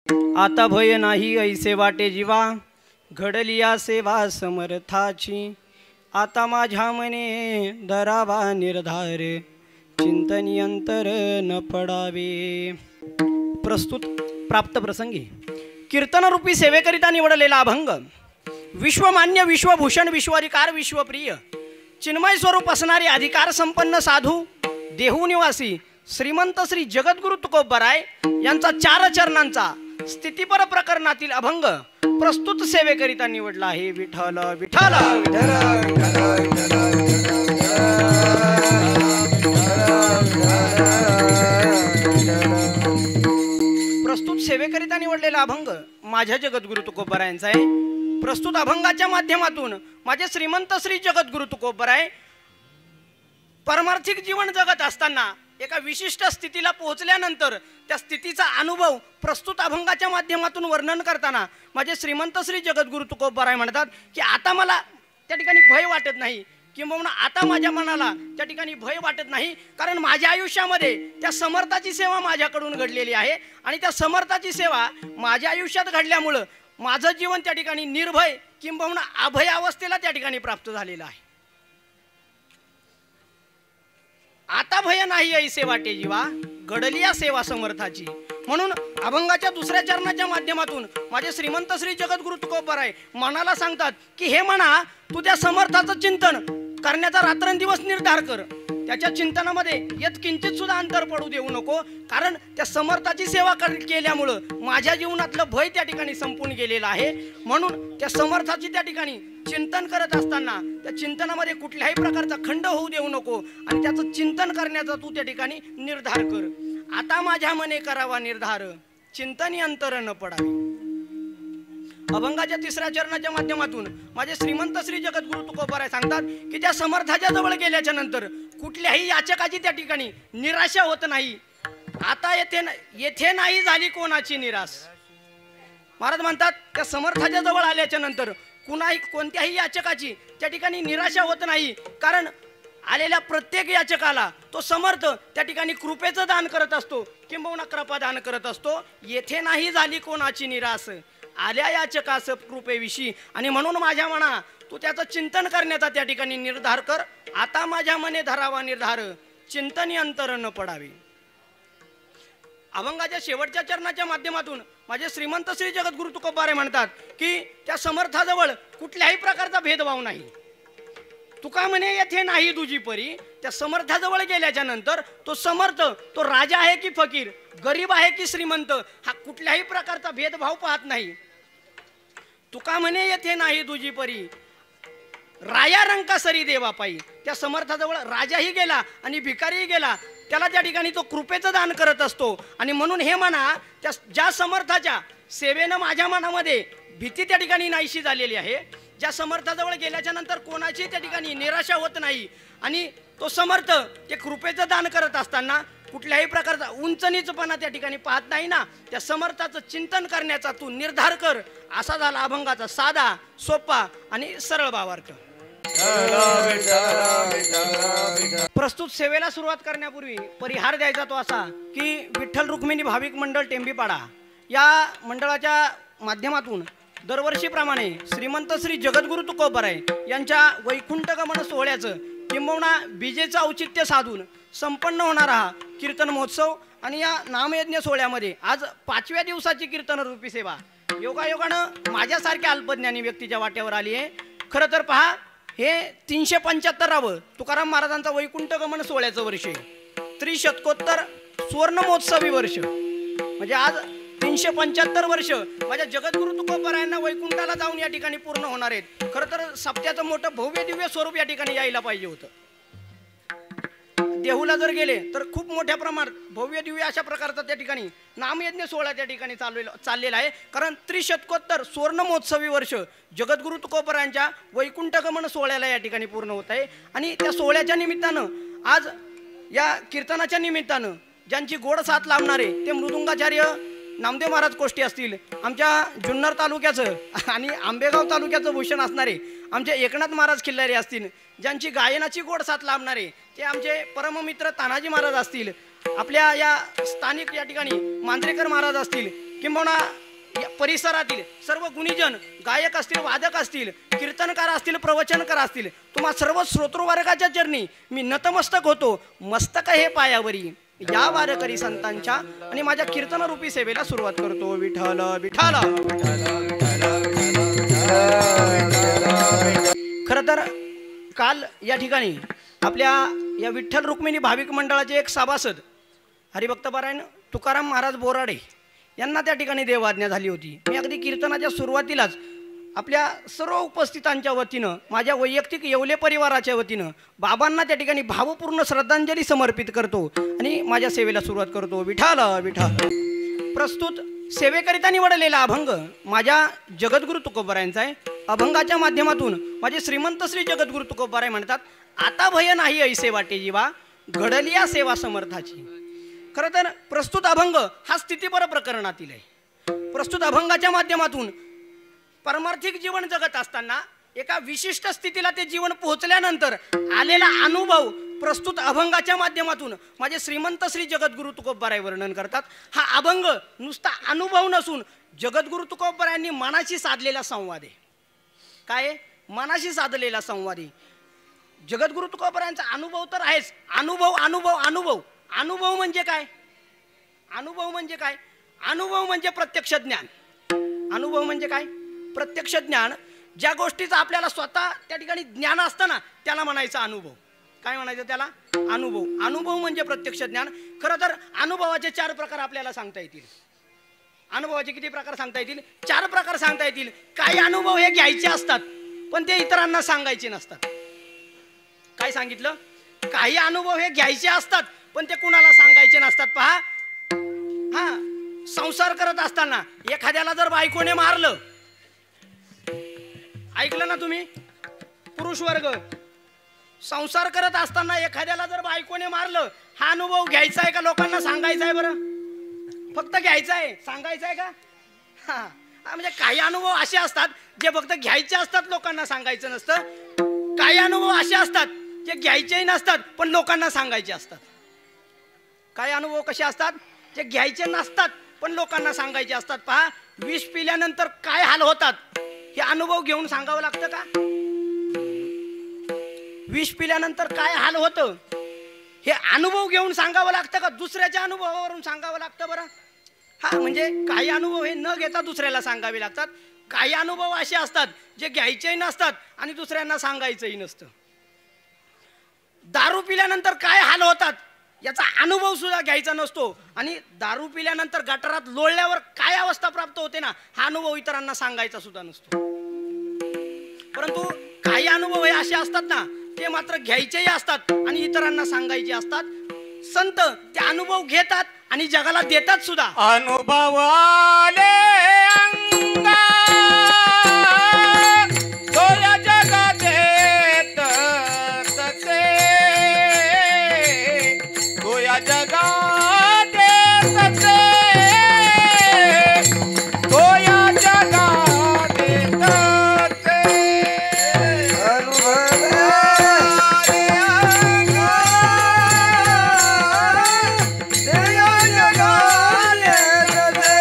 आता भय नाही ऐसे वाटे जीवा, घडली या सेवा समर्थाची. आता माझ्या मने धरावा निर्धार, चिंतनी अंतर न पडावे. प्रस्तुत प्राप्त प्रसंगी कीर्तनरूपी सेवेकरिता निवडलेला अभंग विश्वमान्य विश्वभूषण विश्वाधिकार विश्वप्रिय चिन्मय स्वरूप असणारे अधिकार संपन्न साधू देहू निवासी श्रीमंत श्री जगद्गुरु तुकोबराय यांचा 4 चरणांचा स्थितीपर प्रकरणातील अभंग प्रस्तुत सेवेकरिता निवडला आहे. विठ्ठल विठ्ठल प्रस्तुत सेवेकरिता निवडलेला अभंग माझ्या जगद्गुरु तुकोबरायांचा आहे. प्रस्तुत अभंगाच्या माध्यमातून माझे श्रीमंत श्री जगद्गुरु तुकोबराय परमार्थिक जीवन जगत असताना एका विशिष्ट स्थितीला पोहोचल्यानंतर त्या स्थितीचा अनुभव प्रस्तुत अभंगाच्या माध्यमातून वर्णन करताना माझे श्रीमंत श्री जगद्गुरु तुकोबराय म्हणतात की आता मला त्या ठिकाणी भय वाटत नाही, किंबहुना आता माझ्या मनाला त्या ठिकाणी भय वाटत नाही, कारण माझ्या आयुष्यामध्ये त्या समर्थाची सेवा माझ्याकडून घडलेली आहे आणि त्या समर्थाची सेवा माझ्या आयुष्यात घडल्यामुळं माझं जीवन त्या ठिकाणी निर्भय किंबहुना अभय अवस्थेला त्या ठिकाणी प्राप्त झालेलं आहे. आता भय नाही ऐसे वाटे जीवा, घडली या सेवा समर्थाची. म्हणून अभंगाच्या 2ऱ्या चरणाच्या माध्यमातून माझे श्रीमंत श्री जगद्गुरु तुकोबराय मनाला सांगतात की हे म्हणा, तू त्या समर्थाचं चिंतन करण्याचा रात्रंदिवस निर्धार कर. त्याच्या चिंतनामध्ये यत्किंचित सुद्धा अंतर पडू देऊ नको, कारण त्या समर्थाची सेवा केल्यामुळं माझ्या जीवनातलं भय त्या ठिकाणी संपून गेलेलं आहे. म्हणून त्या समर्थाची त्या ठिकाणी चिंतन करत असताना त्या चिंतनामध्ये कुठल्याही प्रकारचा खंड होऊ देऊ नको आणि त्याचं चिंतन करण्याचा तू त्या ठिकाणी निर्धार कर. आता माझ्या मने करावा निर्धार, चिंतनी अंतर न पडावे. अभंगाच्या 3ऱ्या चरणाच्या माध्यमातून माझे श्रीमंत श्री जगद्गुरु तुकोबराय सांगतात की त्या समर्थाच्या जवळ गेल्याच्या नंतर कुठल्याही याचकाची त्या ठिकाणी निराशा होत नाही. आता येथे नाही झाली कोणाची निराश. महाराज म्हणतात त्या समर्थाच्या जवळ आल्याच्या नंतर कोणत्याही याचकाची त्या ठिकाणी निराशा होत नाही, कारण आलेल्या प्रत्येक याचकाला तो समर्थ त्या ठिकाणी कृपेचं दान करत असतो किंबहुना कृपा दान करत असतो. येथे नाही झाली कोणाची निराश, आल्या याचकास कृपेविषयी. आणि म्हणून माझ्या मना तू त्याचं चिंतन करण्याचा त्या ठिकाणी निर्धार कर. आता माझ्या मने धरावा निर्धार, चिंतनी अंतर न पडावे. अभंगाच्या शेवटच्या चरणाच्या माध्यमातून माझे श्रीमंत श्री जगद्गुरु तुकोबराय म्हणतात की त्या समर्थाजवळ कुठल्याही प्रकारचा भेदभाव नाही. तुका म्हणे येथे नाही तुझी परी. त्या समर्थाजवळ गेल्याच्या नंतर तो समर्थ तो राजा आहे की फकीर, गरीब आहे की श्रीमंत, हा कुठल्याही प्रकारचा भेदभाव पाहत नाही. तुका म्हणे येथे नाही तुझी परी, राया रंका सरी देवा पायी. त्या समर्थाजवळ राजाही गेला आणि भिकारीही गेला, त्याला त्या ठिकाणी तो कृपेचं दान करत असतो. आणि म्हणून हे म्हणा, त्या ज्या समर्थाच्या सेवेनं माझ्या मनामध्ये भीती त्या ठिकाणी नाहीशी झालेली आहे, ज्या समर्थाजवळ गेल्याच्या नंतर कोणाची त्या ठिकाणी निराशा होत नाही आणि तो समर्थ ते कृपेचं दान करत असताना कुठल्याही प्रकारचा उंच नीचपणा त्या ठिकाणी पाहत नाही ना, त्या समर्थाचं चिंतन करण्याचा तू निर्धार कर. असा झाला अभंगाचा साधा सोपा आणि सरळ भावार्थ. प्रस्तुत सेवेला सुरुवात करण्यापूर्वी परिहार द्यायचा तो असा की विठ्ठल रुक्मिणी भाविक मंडळ टेंबीपाडा या मंडळाच्या माध्यमातून दरवर्षीप्रमाणे श्रीमंत श्री जगद्गुरु तुकोबराय यांच्या वैकुंठ गमन सोहळ्याचं किंबहुना बीजेचं औचित्य साधून संपन्न होणारा हा कीर्तन महोत्सव आणि या नामयज्ञ सोहळ्यामध्ये आज 5व्या दिवसाची कीर्तन रूपी सेवा योगायोगानं माझ्यासारख्या अल्पज्ञानी व्यक्तीच्या वाट्यावर आली आहे. खरं तर पहा, हे 375वे तुकाराम महाराजांचा वैकुंठ गमन सोहळ्याचं वर्ष आहे. त्रिशतकोत्तर सुवर्ण महोत्सवी वर्ष म्हणजे आज 375 वर्ष माझ्या जगद्गुरु तुकोबरायांना वैकुंठाला जाऊन या ठिकाणी पूर्ण होणार आहेत. खरं तर सप्त्याचं मोठं भव्य दिव्य स्वरूप या ठिकाणी यायला पाहिजे होतं. देहूला जर गेले तर खूप मोठ्या प्रमाणात भव्य दिव्य अशा प्रकारचा त्या ठिकाणी नामयज्ञ सोहळा त्या ठिकाणी चाललेला आहे. कारण त्रिशतकोत्तर सुवर्ण महोत्सवी वर्ष जगद्गुरु तुकोबरायांच्या वैकुंठ गमन सोहळ्याला या ठिकाणी पूर्ण होत आहे. आणि त्या सोहळ्याच्या निमित्तानं आज या कीर्तनाच्या निमित्तानं ज्यांची गोड साथ लाभणारे ते मृदुंगाचार्य नामदेव महाराज कोष्टी असतील, आमच्या जुन्नर तालुक्याचं आणि आंबेगाव तालुक्याचं भूषण असणारे आमचे एकनाथ महाराज खिल्लारे असतील, ज्यांची गायनाची गोड साथ लाभणारे ते आमचे परममित्र तानाजी महाराज असतील, आपल्या या स्थानिक या ठिकाणी मांजरेकर महाराज असतील, किंबहुना या परिसरातील सर्व गुणीजन, गायक असतील, वादक असतील, कीर्तनकार असतील, प्रवचनकार असतील, तुम्हा सर्व श्रोतृवर्गाच्या चरणी मी नतमस्तक होतो. मस्तक हे पायावरी या वारकरी संतांच्या आणि माझ्या कीर्तनरूपी सेवेला सुरुवात करतो. विठ्ठल विठ्ठल. खरं तर काल या ठिकाणी आपल्या या विठ्ठल रुक्मिणी भाविक मंडळाचे एक सभासद हरिभक्त पारायण तुकाराम महाराज बोराडे यांना त्या ठिकाणी देवाज्ञा झाली होती. मी अगदी कीर्तनाच्या सुरुवातीलाच आपल्या सर्व उपस्थितांच्या वतीनं, माझ्या वैयक्तिक येवले परिवाराच्या वतीनं बाबांना त्या ठिकाणी भावपूर्ण श्रद्धांजली समर्पित करतो आणि माझ्या सेवेला सुरुवात करतो. विठ्ठल विठ्ठल. प्रस्तुत सेवेकरिता निवडलेला अभंग माझ्या जगद्गुरु तुकोबारायांचा आहे. अभंगाच्या माध्यमातून माझे श्रीमंत श्री जगद्गुरु तुकोबाराय म्हणतात, आता भय नाही ऐसे वाटे जीवा, घडलिया सेवा समर्थाची. खरं तर प्रस्तुत अभंग हा स्थितीपर प्रकरणातील आहे. प्रस्तुत अभंगाच्या माध्यमातून पारमार्थिक जीवन जगत असताना एका विशिष्ट स्थितीला ते जीवन पोहोचल्यानंतर आलेला अनुभव प्रस्तुत अभंगाच्या माध्यमातून माझे श्रीमंत श्री जगद्गुरु तुकोबाराय वर्णन करतात. हा अभंग नुसता अनुभव नसून जगद्गुरु तुकोबारायांनी मनाशी साधलेला संवाद आहे. काय? मनाशी साधलेला संवाद आहे. जगद्गुरु तुकोबारायांचा अनुभव तर आहेच. अनुभव अनुभव अनुभव. अनुभव म्हणजे काय? अनुभव म्हणजे काय? अनुभव म्हणजे प्रत्यक्ष ज्ञान. अनुभव म्हणजे काय? प्रत्यक्ष ज्ञान. ज्या गोष्टीचं आपल्याला स्वतः त्या ठिकाणी ज्ञान असतं ना, त्याला म्हणायचं अनुभव. काय म्हणायचं त्याला? अनुभव. अनुभव म्हणजे प्रत्यक्ष ज्ञान. खरं तर अनुभवाचे 4 प्रकार आपल्याला सांगता येतील. अनुभवाचे किती प्रकार सांगता येतील? 4 प्रकार सांगता येतील. काही अनुभव हे घ्यायचे असतात पण ते इतरांना सांगायचे नसतात. काय सांगितलं? काही अनुभव हे घ्यायचे असतात पण ते कुणाला सांगायचे नसतात. पहा, हा संसार करत असताना एखाद्याला जर बायकोने मारलं, ऐकलं ना तुम्ही? पुरुष वर्ग, संसार करत असताना एखाद्याला जर बायकोने मारलं, हा अनुभव घ्यायचा आहे का लोकांना सांगायचा आहे? बरं, फक्त घ्यायचा आहे, सांगायचा आहे का? हा, म्हणजे काही अनुभव असे असतात जे फक्त घ्यायचे असतात, लोकांना सांगायचं नसतं. काही अनुभव असे असतात जे घ्यायचेही नसतात पण लोकांना सांगायचे असतात. काही अनुभव कसे असतात? जे घ्यायचे नसतात पण लोकांना सांगायचे असतात. पहा, विष पिल्यानंतर काय हाल होतात हे अनुभव घेऊन सांगावं लागतं का? विष पिल्यानंतर काय हाल होतं हे अनुभव घेऊन सांगावं लागतं का दुसऱ्याच्या अनुभवावरून सांगावं लागतं? बरं, हा म्हणजे काही अनुभव हे न घेता दुसऱ्याला सांगावे लागतात. काही अनुभव असे असतात जे घ्यायचेही नसतात आणि दुसऱ्यांना सांगायचंही नसतं. दारू पिल्यानंतर काय हाल होतात याचा अनुभव सुद्धा घ्यायचा नसतो आणि दारू पिल्यानंतर गटारात लोळल्यावर काय अवस्था प्राप्त होते ना, हा अनुभव इतरांना सांगायचा सुद्धा नसतो. परंतु काही अनुभव हे असे असतात ना, ते मात्र घ्यायचेही असतात आणि इतरांना सांगायचे असतात. संत ते अनुभव घेतात आणि जगाला देतात सुद्धा. अनुभवाले अंगा सोया जगा देत तसे, सोया जगा देत तसे, सोया जगा देत तसे. अनुभवाले अंगा सोया जगा देत तसे.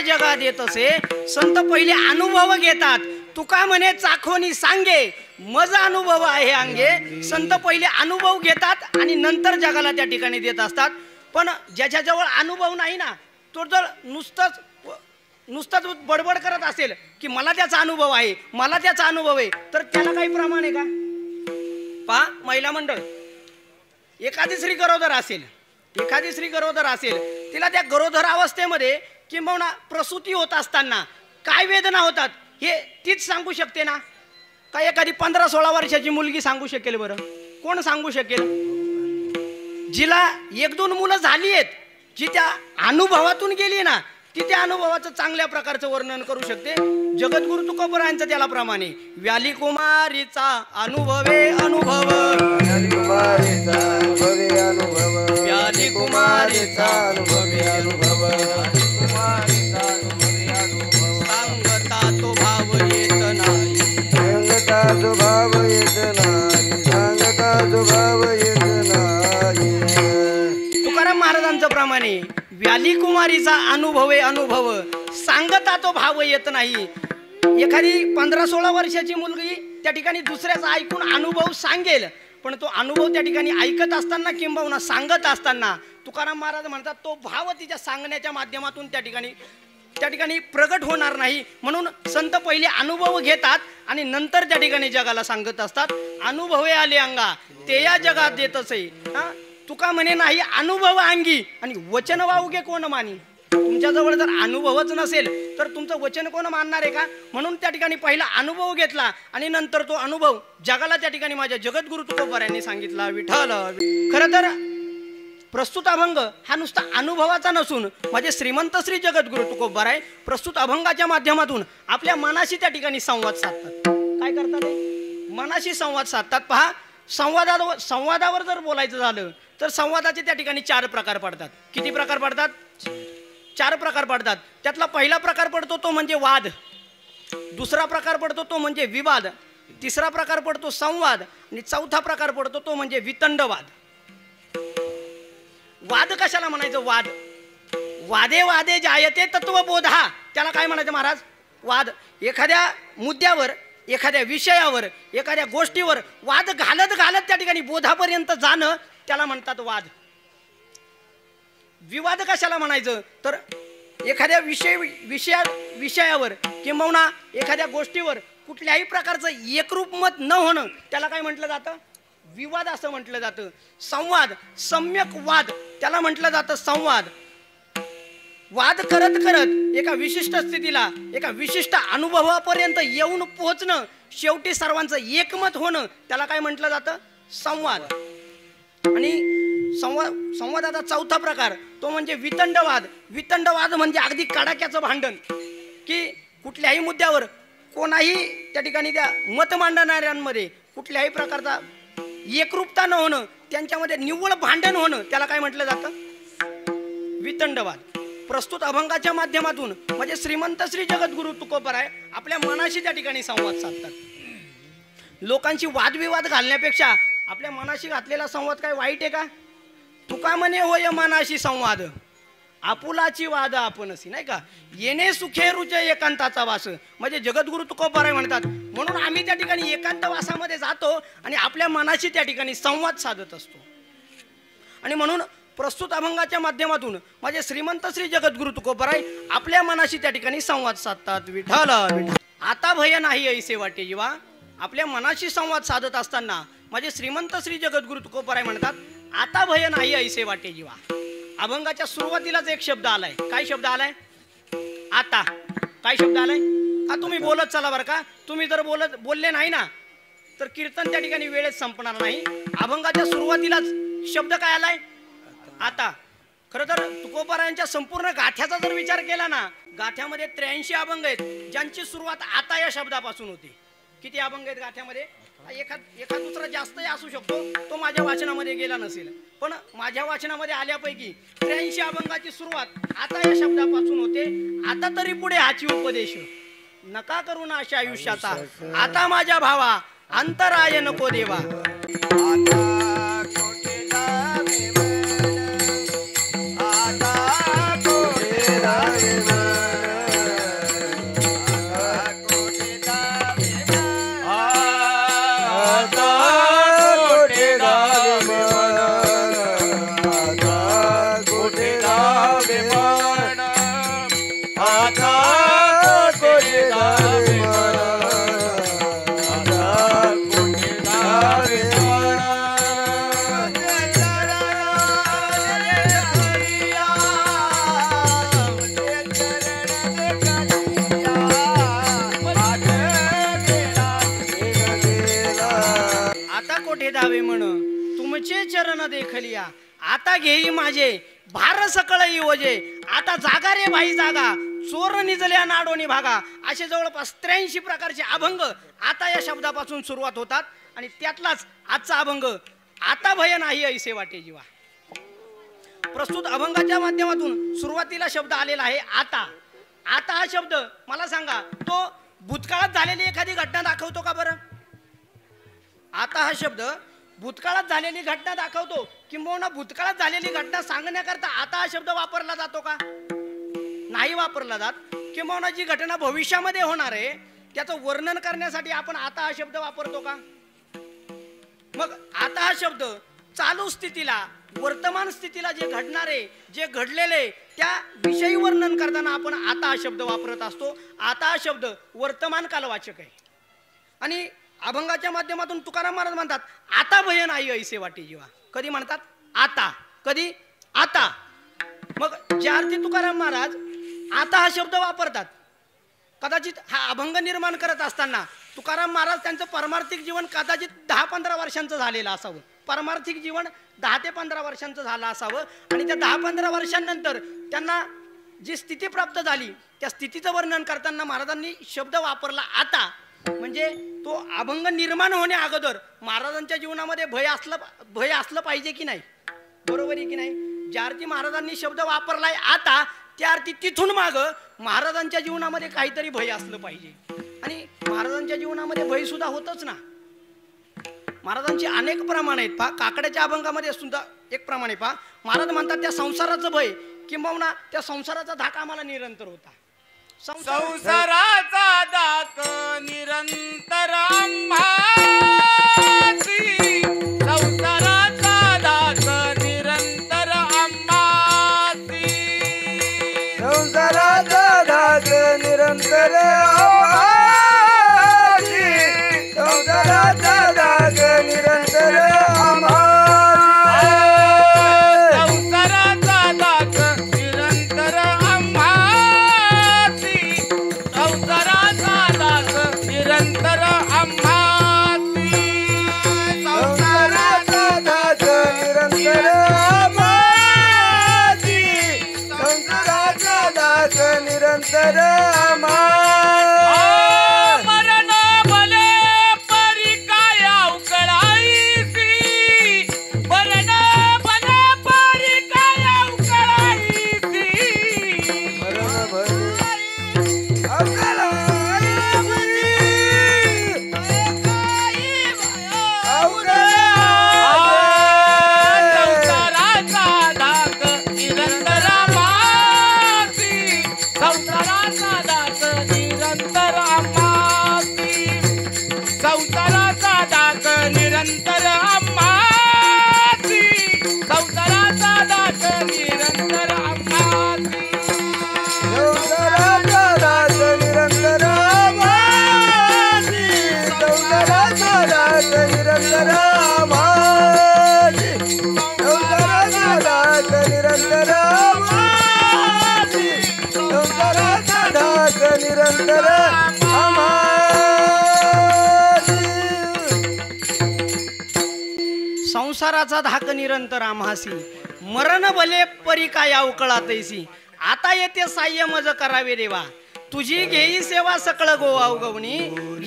जगात येत असे. संत पहिले अनुभव घेतात. तुका म्हणे चाखोनी सांगे मज अनुभव आहे अंगे. संत पहिले अनुभव घेतात आणि नंतर जगाला त्या ठिकाणी देत असतात. पण ज्याच्याजवळ अनुभव नाही ना, तो जर नुसतंच बडबड करत असेल की मला त्याचा अनुभव आहे, मला त्याचा अनुभव आहे, तर त्याला काही प्रमाण आहे का? पहा, महिला मंडळ, एखादी स्त्री गरोदर असेल, तिला त्या गरोदर अवस्थेमध्ये किंबहुना प्रसूती होत असताना काय वेदना होतात हे तीच सांगू शकते ना? का एखादी 15-16 वर्षाची मुलगी सांगू शकेल? बरं, कोण सांगू शकेल? जिला 1-2 मुलं झाली आहेत, जी त्या अनुभवातून गेली ना, ती त्या अनुभवाचं चांगल्या प्रकारचं वर्णन करू शकते. जगद्गुरु तुकोबरायांचं त्याला प्रमाणे व्याली कुमारीचा अनुभवे अनुभव, व्याली कुमारीचा अनुभवे अनुभव, व्याली कुमारीचा अनुभवे अनुभव, सांगता तो भाव येत नाही, सांगता तो भाव येत नाही, सांगता तो भाव येत नाही. तुकाराम महाराजांचं प्रमाणे व्याली कुमारीचा अनुभवे अनुभव, सांगता तो भाव येत नाही. एखादी 15-16 वर्षाची मुलगी त्या ठिकाणी दुसऱ्याचा ऐकून अनुभव सांगेल, पण तो अनुभव त्या ठिकाणी ऐकत असताना किंबहुना सांगत असताना तुकाराम महाराज म्हणतात तो भाव तिच्या सांगण्याच्या माध्यमातून त्या ठिकाणी प्रगट होणार नाही. म्हणून संत पहिले अनुभव घेतात आणि नंतर त्या ठिकाणी जगाला सांगत असतात. अनुभवे आले अंगा ते या जगात देतसे. तुका म्हणे नाही अनुभव अंगी आणि वचन वावगे कोण मानी. तुमच्याजवळ जर अनुभवच नसेल तर तुमचं वचन कोण मानणार आहे का? म्हणून त्या ठिकाणी पहिला अनुभव घेतला आणि नंतर तो अनुभव जगाला त्या ठिकाणी माझ्या जगद्गुरु तुकोबरायांनी सांगितला. विठ्ठल. खरं तर प्रस्तुत अभंग हा नुसता अनुभवाचा नसून माझे श्रीमंत श्री जगद्गुरु तुकोबराय प्रस्तुत अभंगाच्या माध्यमातून आपल्या मनाशी त्या ठिकाणी संवाद साधतात. काय करतात? मनाशी संवाद साधतात. पहा, संवादावर जर बोलायचं झालं तर संवादाचे त्या ठिकाणी 4 प्रकार पडतात. किती प्रकार पडतात? 4 प्रकार पडतात. त्यातला पहिला प्रकार पडतो तो म्हणजे वाद, दुसरा प्रकार पडतो तो म्हणजे विवाद, तिसरा प्रकार पडतो संवाद आणि चौथा प्रकार पडतो तो म्हणजे वितंडवाद. वाद कशाला म्हणायचं? वादे वादे जायते तत्वबोधा, त्याला काय म्हणायचं महाराज? वाद. एखाद्या मुद्द्यावर, एखाद्या विषयावर, एखाद्या गोष्टीवर वाद घालत त्या ठिकाणी बोधापर्यंत जाणं त्याला म्हणतात वाद. विवाद कशाला म्हणायचं? तर एखाद्या विषयावर किंबहुना एखाद्या गोष्टीवर कुठल्याही प्रकारचं एकरूप मत न होणं त्याला काय म्हटलं जातं? विवाद असं म्हटलं जातं. संवाद, सम्यक वाद त्याला म्हटलं जातं संवाद. वाद करत एका विशिष्ट स्थितीला, एका विशिष्ट अनुभवापर्यंत येऊन पोहोचणं, शेवटी सर्वांचं एकमत होणं त्याला काय म्हटलं जातं? संवाद. आणि संवादाचा चौथा प्रकार तो म्हणजे वितंडवाद. वितंडवाद म्हणजे अगदी कडाक्याचं भांडण, की कुठल्याही मुद्द्यावर कोणाही त्या ठिकाणी त्या मत मांडणाऱ्यांमध्ये कुठल्याही प्रकारचा एकरूपता न होणं, त्यांच्यामध्ये निव्वळ भांडण होणं त्याला काय म्हटलं जातं? वितंडवाद. प्रस्तुत अभंगाच्या माध्यमातून म्हणजे श्रीमंत श्री जगद्गुरु तुकोबराय आपल्या मनाशी त्या ठिकाणी संवाद साधतात. लोकांशी वादविवाद घालण्यापेक्षा आपल्या मनाशी घातलेला संवाद काय वाईट आहे का? तुका म्हणे होय मनाशी संवाद, आपुलाची वाद आपणसी, नाही का? येणे सुखे रुचे एकांताचा वास. म्हणजे जगद्गुरु तुकोबराय म्हणतात म्हणून आम्ही त्या ठिकाणी एकांत वासामध्ये जातो आणि आपल्या मनाशी त्या ठिकाणी संवाद साधत असतो. आणि म्हणून प्रस्तुत अभंगाच्या माध्यमातून माझे श्रीमंत श्री जगद्गुरु तुकोबराय आपल्या मनाशी त्या ठिकाणी संवाद साधतात. विठ्ठल. आता भय नाही ऐसे वाटे जीवा. आपल्या मनाशी संवाद साधत असताना माझे श्रीमंत श्री जगद्गुरु तुकोबराय म्हणतात आता भय नाही ऐसे वाटे जीवा. अभंगाच्या सुरुवातीलाच एक शब्द आलाय. काय शब्द आलाय? आता. काय शब्द आलाय? हा तुम्ही बोलत चला बरं का. तुम्ही जर बोलले नाही ना तर कीर्तन त्या ठिकाणी वेळेत संपणार नाही. अभंगाच्या सुरुवातीलाच शब्द काय आलाय? आता. खरं तर तुकोबरायांच्या संपूर्ण गाथ्याचा जर विचार केला ना, गाथ्यामध्ये 83 अभंग आहेत ज्यांची सुरुवात आता या शब्दापासून होते. किती अभंग आहेत गाथ्यामध्ये? एखाद दुसरा जास्तही असू शकतो, तो माझ्या वाचनामध्ये गेला नसेल, पण माझ्या वाचनामध्ये आल्यापैकी 83 अभंगाची सुरुवात आता या शब्दापासून होते. आता तरी पुढे हाची उपदेश नका करू ना अशा आयुष्याचा, आता माझ्या भावा अंतराय नको देवा. जावे म्हण तुमचे चरण देखलिया आता घेई माझे भार सकळ वजे आता जागा रे भाई जागा चोर निजल्या नाडोनी भागा असे जवळपास 83 प्रकारचे अभंग आता या शब्दापासून सुरुवात होतात आणि त्यातलाच आजचा अभंग आता भय नाही ऐसे वाटे जीवा. प्रस्तुत अभंगाच्या माध्यमातून सुरुवातीला शब्द आलेला आहे आता. आता हा शब्द मला सांगा तो भूतकाळात झालेली एखादी घटना दाखवतो का बरं? आता हा शब्द भूतकाळात झालेली घटना दाखवतो किंबहुना भूतकाळात झालेली घटना सांगण्याकरता आता हा शब्द वापरला जातो का? नाही वापरला जात. किंबहुना जी घटना भविष्यामध्ये होणार आहे त्याचं वर्णन करण्यासाठी आपण आता हा शब्द वापरतो का? मग आता हा शब्द चालू स्थितीला वर्तमान स्थितीला जे घडणारे जे घडलेले त्या विषयी वर्णन करताना आपण आता हा शब्द वापरत असतो. आता हा शब्द वर्तमान कालवाचक आहे. आणि अभंगाच्या माध्यमातून तुकाराम महाराज म्हणतात आता भय नाही ऐसे वाटे जीवा. कधी म्हणतात? आता. कधी? आता. मग ज्या अर्थी तुकाराम महाराज आता हा शब्द वापरतात कदाचित हा अभंग निर्माण करत असताना तुकाराम महाराज त्यांचं परमार्थिक जीवन कदाचित 10-15 वर्षांचं झालेलं असावं. परमार्थिक जीवन 10 ते 15 वर्षांचं झालं असावं आणि त्या 10-15 वर्षांनंतर त्यांना जी स्थिती प्राप्त झाली त्या स्थितीचं वर्णन करताना महाराजांनी शब्द वापरला आता. म्हणजे तो अभंग निर्माण होण्या अगोदर महाराजांच्या जीवनामध्ये भय असलं पाहिजे की नाही? बरोबर आहे की नाही? ज्या अर्थी महाराजांनी शब्द वापरलाय आता त्या अर्थी तिथून माग महाराजांच्या जीवनामध्ये काहीतरी भय असलं पाहिजे. आणि महाराजांच्या जीवनामध्ये भय सुद्धा होतच ना. महाराजांची अनेक प्रमाण आहेत. पहा काकड्याच्या अभंगामध्ये सुद्धा एक प्रमाण आहे. पहा महाराज म्हणतात त्या संसाराचं भय किंबहुना त्या संसाराचा धाक आम्हाला निरंतर होता. संसाराचा धाक निरंतर आम्हासी संसाराचा धाक निरंतर आम्हासी संसाराचा धाक निरंतर आम्हासी संसाराचा धाक निरंतर आम्हासी संसाराचा धाक निरंतर आम्हासी संसाराचा धाक निरंतर आम्हासी संसाराचा धाक निरंतर आम्हासी संसाराचा धाक निरंतर आम्हासी मरण भले परी काय अवकळाईसी मरण भले परी काय अवकळाईसी मरण भले अवकळाईसी संसाराचा धाक निरंतर आम्हासी संसाराचा धाक निरंतर आम्हासी संसाराचा धाक निरंतर आम्हासी संसाराचा धाक निरंतर आम्हासी संसाराचा धाक निरंतर आम्हासी संसाराचा धाक निरंतर आम्हासी संसाराचा धाक निरंतर आम्हासी संसाराचा धाक निरंतर आम्हासी संसाराचा धाक निरंतर आम्हासी मरण भले परी काय अवकळातैसी आता येते साह्य मज करावे देवा तुझी घेई सेवा सकळ गोवा उगवणी.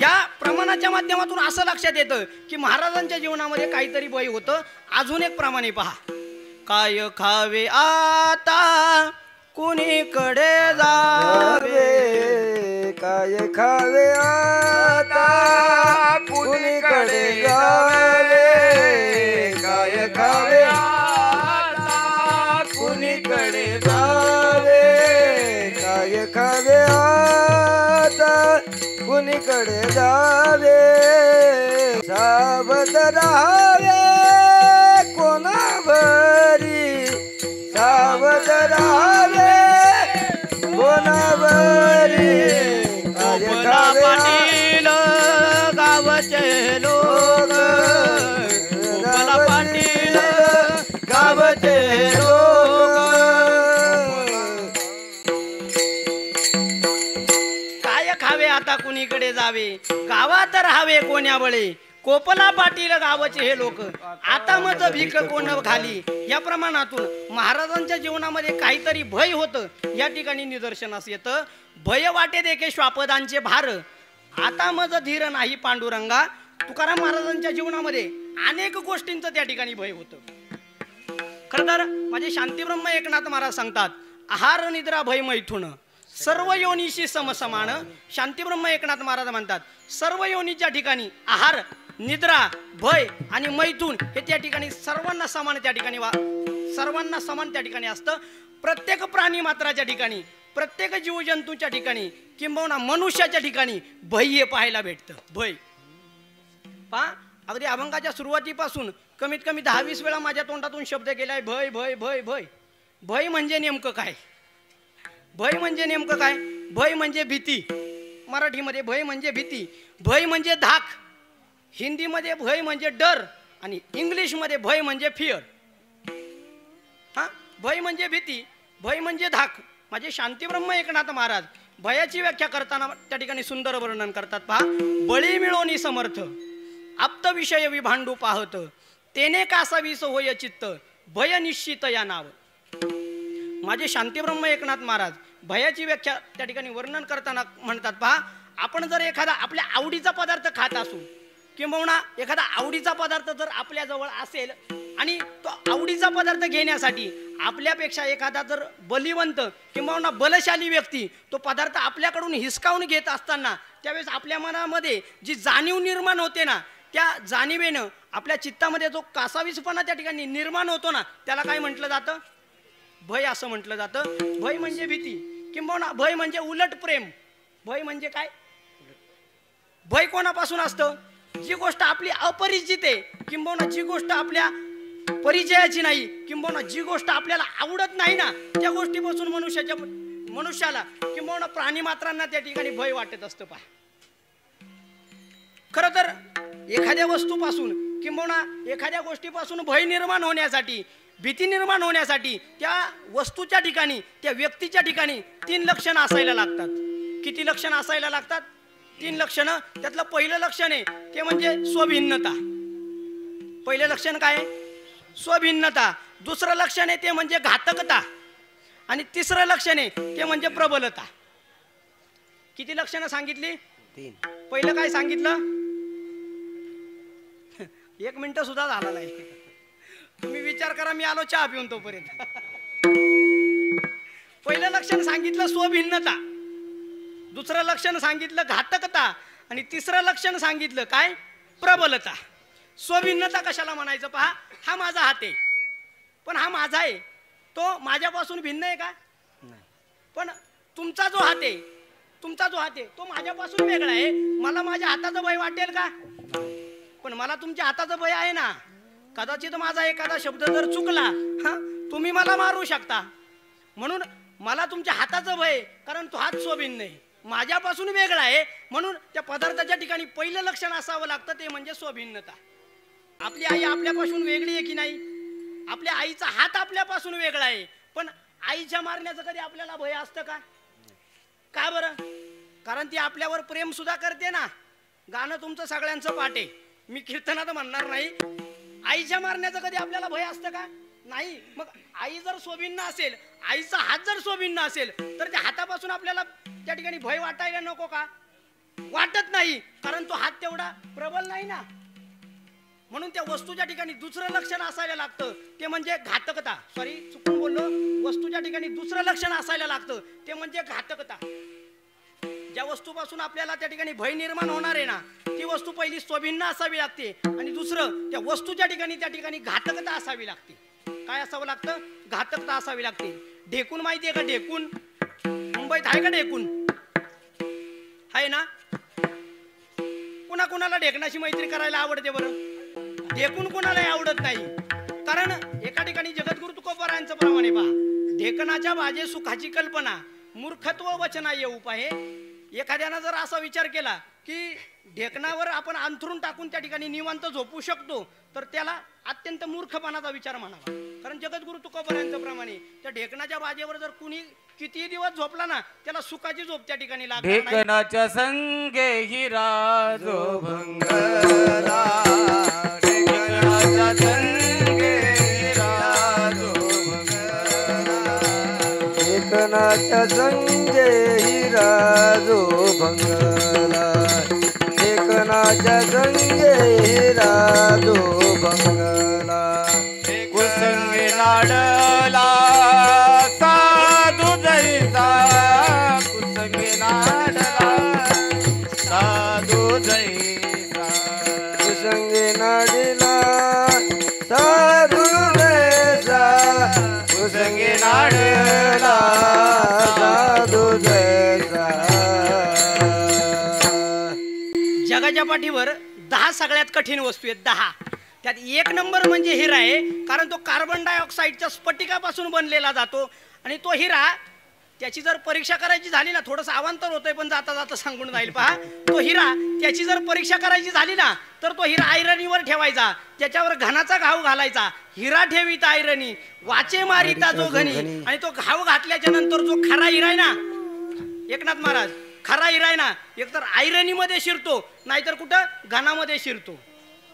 या प्रमाणाच्या माध्यमातून असं लक्षात येतं की महाराजांच्या जीवनामध्ये काहीतरी भय होतं. अजून एक प्रमाणे पहा काय खावे आता कुणीकडे जावे काय खावे आता कुणीकडे जावे काय खावे आता कुणीकडे जावे काय खावे आता कुणीकडे जावे सावध राहावे कोणावरी सावध राहावे कोणावरी काय गोपला खावे पाटील गावचे लोक गोपला पाटील गावचे लोक काय खावे आता कुणीकडे जावे गावात राहावे कोण्या बळे कोपला पाटील गावचे हे लोक आता मज भीक कोण घाली या प्रमाणातून महाराजांच्या जीवनामध्ये काहीतरी भय होतं या ठिकाणी निदर्शनास येतं. भय वाटे देखे श्वापदांचे भार आता मज धीर नाही पांडुरंगा. तुकाराम महाराजांच्या जीवनामध्ये अनेक गोष्टींचं त्या ठिकाणी भय होतं. खरं तर माझे शांतीब्रह्म एकनाथ महाराज सांगतात आहार निद्रा भय मैथुन सर्व योनीशी समसमान. शांतीब्रह्म एकनाथ महाराज म्हणतात सर्व योनीच्या ठिकाणी आहार निद्रा भय आणि मैथुन हे त्या ठिकाणी सर्वांना समान त्या ठिकाणी सर्वांना समान त्या ठिकाणी असतं. प्रत्येक प्राणी मात्राच्या ठिकाणी प्रत्येक जीवजंतूच्या ठिकाणी किंबहुना मनुष्याच्या ठिकाणी भय हे पाहायला भेटतं. भय पहा अगदी अभंगाच्या सुरुवातीपासून कमीत कमी 10-20 वेळा माझ्या तोंडातून शब्द गेलाय भय भय भय भय. भय म्हणजे नेमकं काय? भय म्हणजे नेमकं काय? भय म्हणजे भीती. मराठीमध्ये भय म्हणजे भीती. भय म्हणजे धाक. हिंदीमध्ये भय म्हणजे डर आणि इंग्लिशमध्ये भय म्हणजे फिअर. हा भय म्हणजे भीती भय म्हणजे धाक. माझे शांतीब्रह्म एकनाथ महाराज भयाची व्याख्या करताना त्या ठिकाणी सुंदर वर्णन करतात. पहा बळी मिळोनी समर्थ आप्त विषय विभांडू पाहत तेने कासावीस होय चित्त भय निश्चित या नाव. माझे शांतीब्रह्म एकनाथ महाराज भयाची व्याख्या त्या ठिकाणी वर्णन करताना म्हणतात पहा आपण जर एखादा आपल्या आवडीचा पदार्थ खात असू किंबहुना एखादा आवडीचा पदार्थ जर आपल्या जवळ असेल आणि तो आवडीचा पदार्थ घेण्यासाठी आपल्यापेक्षा एखादा जर बलिवंत किंबहुना बलशाली व्यक्ती तो पदार्थ आपल्याकडून हिसकावून घेत असताना त्यावेळेस आपल्या मनामध्ये जी जाणीव निर्माण होते ना त्या जाणीवेनं आपल्या चित्तामध्ये जो कासावीसपणा त्या ठिकाणी निर्माण होतो ना त्याला काय म्हटलं जातं? भय असं म्हटलं जातं. भय म्हणजे भीती किंबहुना भय म्हणजे उलट प्रेम. भय म्हणजे काय? भय कोणापासून असतं? जी गोष्ट आपली अपरिचित आहे किंबहुना जी गोष्ट आपल्या परिचयाची नाही किंबहुना जी गोष्ट आपल्याला आवडत नाही ना त्या गोष्टीपासून मनुष्याला किंबहुना प्राणी मात्रांना त्या ठिकाणी भय वाटत असतं. पहा खरं तर एखाद्या वस्तूपासून किंबहुना एखाद्या गोष्टीपासून भय निर्माण होण्यासाठी भीती निर्माण होण्यासाठी त्या वस्तूच्या ठिकाणी त्या व्यक्तीच्या ठिकाणी 3 लक्षणं असायला लागतात. किती लक्षणं असायला लागतात? 3 लक्षणं. त्यातलं पहिलं लक्षण आहे ते म्हणजे स्वभिन्नता. पहिलं लक्षण काय? स्वभिन्नता. दुसरं लक्षण आहे ते म्हणजे घातकता आणि तिसरं लक्षण आहे ते म्हणजे प्रबलता. किती लक्षणं सांगितली? 3. पहिलं काय सांगितलं? 1 मिनिट सुद्धा झाला नाही. तुम्ही विचार करा मी आलो चहा पिऊन तोपर्यंत. पहिलं लक्षण सांगितलं स्वभिन्नता, दुसरं लक्षण सांगितलं घातकता आणि तिसरं लक्षण सांगितलं काय? प्रबलता. स्वभिन्नता कशाला म्हणायचं? पहा हा माझा हात आहे पण हा माझा आहे तो माझ्यापासून भिन्न आहे का? पण तुमचा जो हात आहे तो माझ्यापासून वेगळा आहे. मला माझ्या हाताचं भय वाटेल का? पण मला तुमच्या हाताचं भय आहे ना. कदाचित माझा एखादा शब्द जर चुकला तुम्ही मला मारू शकता. म्हणून मला तुमच्या हाताचं भय कारण तो हात स्वभिन्न आहे माझ्यापासून वेगळा आहे. म्हणून त्या पदार्थाच्या ठिकाणी पहिलं लक्षण असावं लागतं ते म्हणजे स्वभिन्नता. आपली आई आपल्यापासून वेगळी आहे की नाही? आपल्या आईचा हात आपल्यापासून वेगळा आहे पण आईच्या मारण्याचं कधी आपल्याला भय असतं का? का बरं? कारण ती आपल्यावर प्रेम सुद्धा करते ना. गाणं तुमचं सगळ्यांचं पाठ आहे मी कीर्तनात म्हणणार नाही. आईच्या मारण्याचं कधी आपल्याला भय असतं का? नाही. मग आई जर स्वभिन्न असेल आईचा हात जर स्वभिन्न असेल तर त्या हातापासून आपल्याला त्या ठिकाणी भय वाटायला नको का? वाटत नाही कारण तो हात तेवढा प्रबल नाही ना. म्हणून त्या वस्तूच्या ठिकाणी दुसरं लक्षण असायला लागतं ते म्हणजे घातकता. सॉरी चुकून बोललो. वस्तूच्या ठिकाणी दुसरं लक्षण असायला लागतं ते म्हणजे घातकता. ज्या वस्तूपासून आपल्याला त्या ठिकाणी भय निर्माण होणार आहे ना ती वस्तू पहिली स्वभिन्न असावी लागते आणि दुसरं त्या वस्तूच्या ठिकाणी त्या ठिकाणी घातकता असावी लागते. काय असावं लागतं? घातकता असावी लागते. ढेकून माहिती आहे का? ढेकून मुंबईत आहे का? ढेकून आहे ना. कुणाला ढेकणाशी मैत्री करायला आवडते बरं? ढेकून कुणालाही आवडत नाही. कारण एका ठिकाणी जगद्गुरु तुकोबारायांचं प्रमाणे पहा ढेकणाच्या बाजे सुखाची कल्पना मूर्खत्व वचना ये उपाय. एखाद्यानं जर असा विचार केला की ढेकणावर आपण अंथरून टाकून त्या ठिकाणी निवांत झोपू शकतो, तर त्याला अत्यंत मूर्खपणाचा विचार म्हणावा. कारण जगद्गुरु तुकोबारायांच्या प्रमाणे त्या ढेकणाच्या बाजेवर जर कुणी किती दिवस झोपला ना, त्याला सुखाची झोप त्या ठिकाणी लागणार नाही. ढेकणाच्या संगे हिरा जो भंगला ढेकणाच्या संगे हिरा जो भंगला ढेकणाच्या संगे हिरा जो भंगला ढेकणाच्या संगे हिरा जो भंगला कुसंगे नाडला साधू जैसा कुसंगे नाडला साधू जैसा कुसंगे नाडला साधू जैसा कुसंगे नाडला साधू जैसा. जगाच्या पाठीवर 10 सगळ्यात कठीण वस्तू आहेत, 10. त्यात 1 नंबर म्हणजे हिरा आहे. कारण तो कार्बन डायऑक्साईडच्या स्फटिकापासून बनलेला जातो. आणि तो हिरा, त्याची जर परीक्षा करायची झाली ना, थोडंसं अवांतर होतंय पण जाता जाता सांगून जाईल पहा. तो हिरा, त्याची जर परीक्षा करायची झाली ना, तर तो हिरा आयरनीवर ठेवायचा, त्याच्यावर घणाचा घाव घालायचा. हिरा ठेवीत आयरनी वाचे मारिता जो घनी. आणि तो घाव घातल्याच्या नंतर जो खरा हिरा आहे ना, एकनाथ महाराज, खरा हिरा आहे ना, एकतर आयरनीमध्ये शिरतो, नाहीतर कुठं घनामध्ये शिरतो.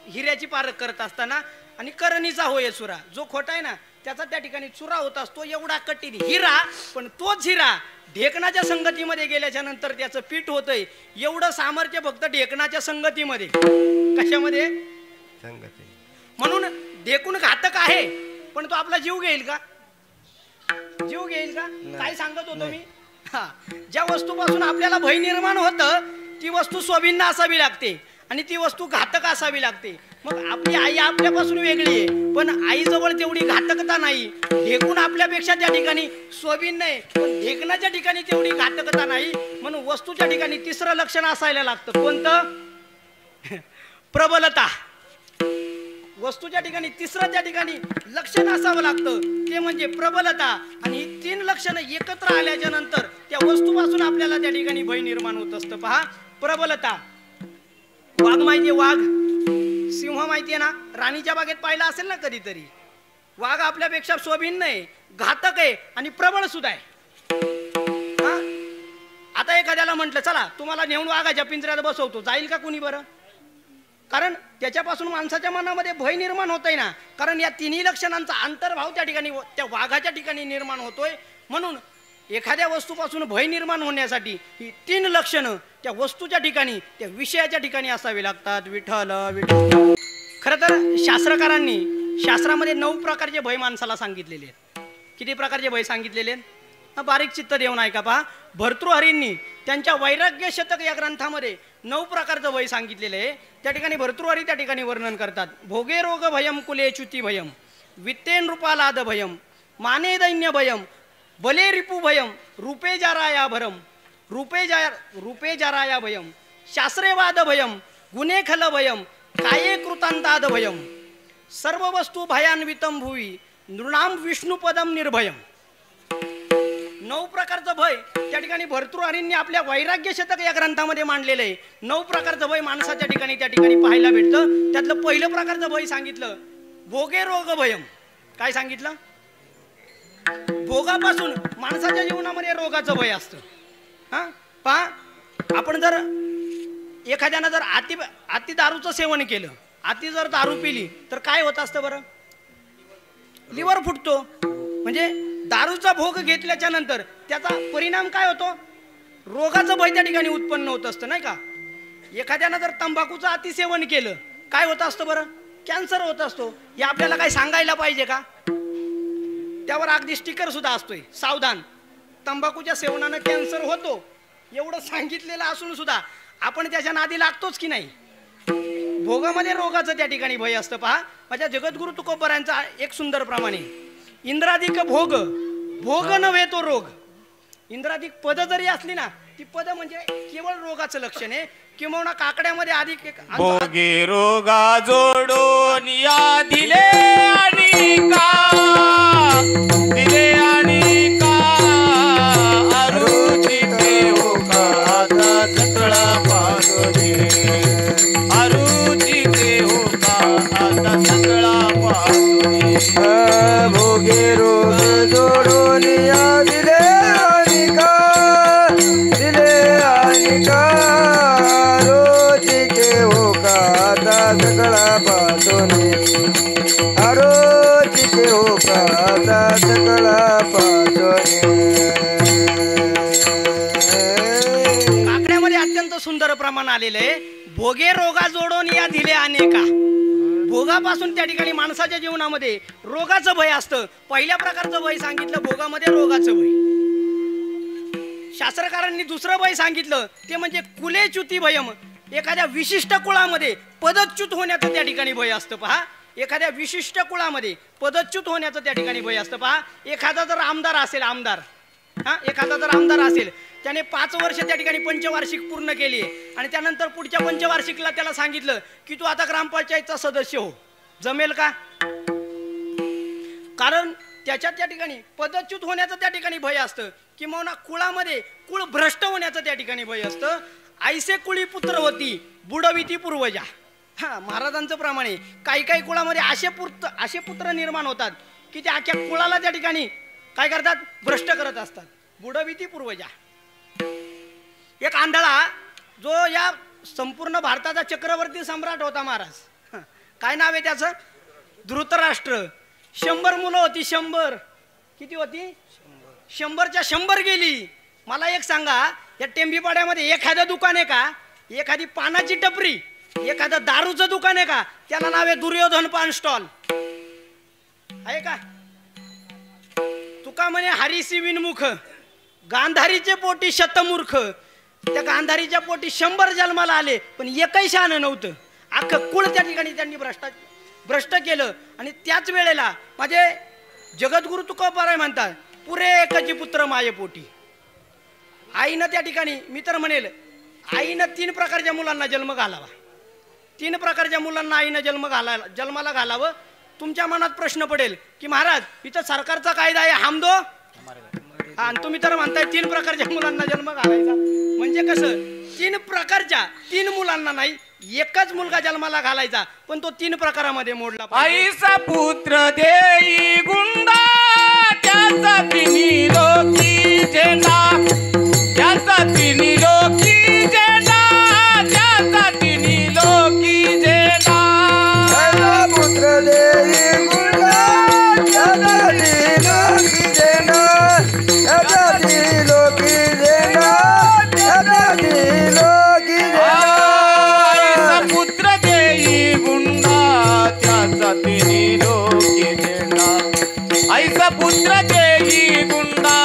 हिऱ्याची पारख करत असताना. आणि करणीचा होय सुरा, जो खोटा आहे ना त्याचा त्या ठिकाणी चुरा होत असतो. एवढा कठीण हिरा, पण तोच हिरा ढेकणाच्या संगतीमध्ये गेल्याच्या नंतर त्याचं पीठ होतंय. एवढं सामर्थ्य फक्त ढेकणाच्या संगतीमध्ये. कशामध्ये? संगती. म्हणून ढेकून घातक आहे, पण तो आपला जीव घेईल का? जीव घेईल का? काय सांगत होतो मी? हा, ज्या वस्तूपासून आपल्याला भय निर्माण होतं ती वस्तू स्वाभिन्न असावी लागते आणि ती वस्तू घातक असावी लागते. मग आपली आई आपल्यापासून वेगळी आहे, पण आईजवळ तेवढी घातकता नाही. ढेकून आपल्यापेक्षा त्या ठिकाणी स्वाभिन्न आहे, पण ढेकणाच्या ठिकाणी तेवढी घातकता नाही. म्हणून वस्तूच्या ठिकाणी तिसरं लक्षण असायला लागतं. कोणतं? प्रबलता. वस्तूच्या ठिकाणी तिसरं त्या ठिकाणी लक्षण असावं लागतं, ते म्हणजे प्रबलता. आणि ही 3 लक्षणं एकत्र आल्याच्या नंतर त्या वस्तूपासून आपल्याला त्या ठिकाणी भय निर्माण होत असतं. पहा, प्रबलता. वाघ माहितीये? वाघ, सिंह माहितीये ना? राणीच्या बागेत पाहिला असेल ना कधीतरी. वाघ आपल्यापेक्षा स्वाभिन्न आहे, घातक आहे आणि प्रबळ सुद्धा आहे. आता एखाद्याला म्हटलं चला तुम्हाला नेऊन वाघाच्या पिंजऱ्यात बसवतो, जाईल का कुणी? बरं, कारण त्याच्यापासून माणसाच्या मनामध्ये भय निर्माण होतंय ना. कारण या 3 लक्षणांचा अंतर्भाव त्या ठिकाणी त्या वाघाच्या ठिकाणी निर्माण होतोय. म्हणून एखाद्या वस्तूपासून भय निर्माण होण्यासाठी ही 3 लक्षणं त्या वस्तूच्या ठिकाणी, त्या विषयाच्या ठिकाणी असावी लागतात. विठ्ठल विठ्ठल. खरं तर शास्त्रकारांनी शास्त्रामध्ये 9 प्रकारचे भय माणसाला सांगितलेले आहेत. किती प्रकारचे भय सांगितलेले आहेत? बारीक चित्त देऊन ऐका पहा. भर्तृहरींनी त्यांच्या वैराग्य शतक या ग्रंथामध्ये 9 प्रकारचं भय सांगितलेलं आहे. त्या ठिकाणी भर्तृहरी त्या ठिकाणी वर्णन करतात. भोगे रोग भयम कुले च्युती भयम वित्ते नृपालाद भयम माने दैन्य भयम बले रिपू भयम रूपे जाराया भरम रूपे जाराया भयम शास्त्रेवाद भयम गुणे खल भयम काये कृतांताद भयम सर्व वस्तू भयान्वितम भुवी नृणाम विष्णुपदम निर्भयम. 9 प्रकारचं भय त्या ठिकाणी भर्तृहरींनी आपल्या वैराग्य शतक या ग्रंथामध्ये मांडलेलं आहे. 9 प्रकारचं भय माणसाच्या ठिकाणी त्या ठिकाणी पाहायला भेटतं. त्यातलं पहिलं प्रकारचं भय सांगितलं भोगे रोग भयम. काय सांगितलं? भोगापासून माणसाच्या जीवनामध्ये रोगाचं भय असतं. हा, पहा, आपण जर एखाद्यानं जर अति दारूचं सेवन केलं, अति जर दारू पिली तर काय होत असतं बरं? लिव्हर फुटतो. म्हणजे दारूचा भोग घेतल्याच्या नंतर त्याचा परिणाम काय होतो? रोगाचं भय त्या ठिकाणी उत्पन्न होत असतं, नाही का? एखाद्यानं जर तंबाखूचं अतिसेवन केलं, काय होत असतं बरं? कॅन्सर होत असतो. हे आपल्याला काय सांगायला पाहिजे का? त्यावर अगदी स्टिकर सुद्धा असतोय, सावधान, तंबाखूच्या सेवनानं कॅन्सर होतो, एवढं सांगितलेलं असून सुद्धा आपण त्याच्या नादी लागतोच की नाही? भोगामध्ये रोगाचं त्या ठिकाणी भय असतं. पहा, माझ्या जगद्गुरु तुकोबारायांचा एक सुंदर प्रमाणे, इंद्राधिक भोग, भोग नव्हे तो रोग. इंद्राधिक पद जरी असली ना, ती पद म्हणजे केवळ रोगाचं लक्षण आहे. किंवा काकड्यामध्ये अधिक एक भोगे रोगा जोडून या दिले आणि का दिले आणि का अरुची देऊ का आता सतळा पागो पाहतोय अरुचिते हो का आता सगळा पाहतोय भोगे रोग जोडून या दिले आणि का रोचिके हो का आता सगळा पाहतोय अरोचिके हो का आता सगळा पाहतोय काकड्यामध्ये अत्यंत सुंदर प्रमाण आलेलं आहे. भोगे रोगा जोडून या दिले अनेका. भोगापासून त्या ठिकाणी माणसाच्या जीवनामध्ये रोगाचं भय असतं. पहिल्या प्रकारचं भय सांगितलं भोगामध्ये रोगाचं भय. शास्त्रकारांनी दुसरं भय सांगितलं ते म्हणजे कुलेच्युती भयम. एखाद्या विशिष्ट कुळामध्ये पदच्युत होण्याचं त्या ठिकाणी भय असतं. पहा, एखाद्या विशिष्ट कुळामध्ये पदच्युत होण्याचं त्या ठिकाणी भय असतं. पहा, एखादा जर आमदार असेल, एखादा जर आमदार असेल, त्याने 5 वर्ष त्या ठिकाणी पंचवार्षिक पूर्ण केली आणि त्यानंतर पुढच्या पंचवार्षिकला त्याला सांगितलं की तू आता ग्रामपंचायतचा सदस्य हो. जमेल का? कारण त्याच्या त्या ठिकाणी पदच्युत होण्याचं त्या ठिकाणी भय असतं किंवा कुळामध्ये कुळ भ्रष्ट होण्याचं त्या ठिकाणी भय असतं. ऐसे कुळी पुत्र होती बुडविती पूर्वजा. महाराजांचं प्रमाणे काही कुळामध्ये असे पुत्र निर्माण होतात की त्या अख्ख्या कुळाला त्या ठिकाणी काय करतात? भ्रष्ट करत असतात. बुडविती पूर्वजा. एक आंधळा जो या संपूर्ण भारताचा चक्रवर्ती सम्राट होता महाराज. काय नाव आहे त्याचं? धृतराष्ट्र. 100 मुलं होती. 100 किती होती? 100च्या 100 गेली. मला एक सांगा, या टेंबीपाड्यामध्ये एखादं दुकान आहे का? एखादी पानाची टपरी, एखादं दारूचं दुकान आहे का? त्याला नाव आहे दुर्योधन पान स्टॉल. आहे का? तुका म्हणे हरीसी विनमुख, गांधारीचे पोटी शतमूर्ख. त्या गांधारीच्या पोटी 100 जन्माला आले पण एकही शहाणं नव्हतं. अख्खं कुळ त्या ठिकाणी त्यांनी भ्रष्ट केलं. आणि त्याच वेळेला माझे जगद्गुरु तुकोबाराय म्हणतात, पुरे एकची पुत्र माये पोटी. आईनं त्या ठिकाणी, मी तर म्हणेल आईनं 3 प्रकारच्या मुलांना जन्म घालावा. 3 प्रकारच्या मुलांना आईनं जन्माला घालावं. तुमच्या मनात प्रश्न पडेल की महाराज इथं सरकारचा कायदा आहे हामदो, आणि तुम्ही तर म्हणताय 3 प्रकारच्या मुलांना जन्म घालायचा. म्हणजे कसं? 3 प्रकारच्या 3 मुलांना नाही, एकच मुलगा जन्माला घालायचा, पण तो 3 प्रकारामध्ये मोडला पाहिजे. आईचा पुत्र देई गुंडा त्याचा तिन्ही लोकी झेंडा, त्याचा तिन्ही लोकी झेंडा, त्याचा तिन्ही लोकी झेंडा. पुत्र देई गुंडा त्याचा लोकी झेंडा, त्याचा लोकी झेंडा, त्याचा लोकी झेंडा. आईचा पुत्र देई गुंडा त्याचा तिन्ही लोकी झेंडा, आईचा पुत्र देई गुंडा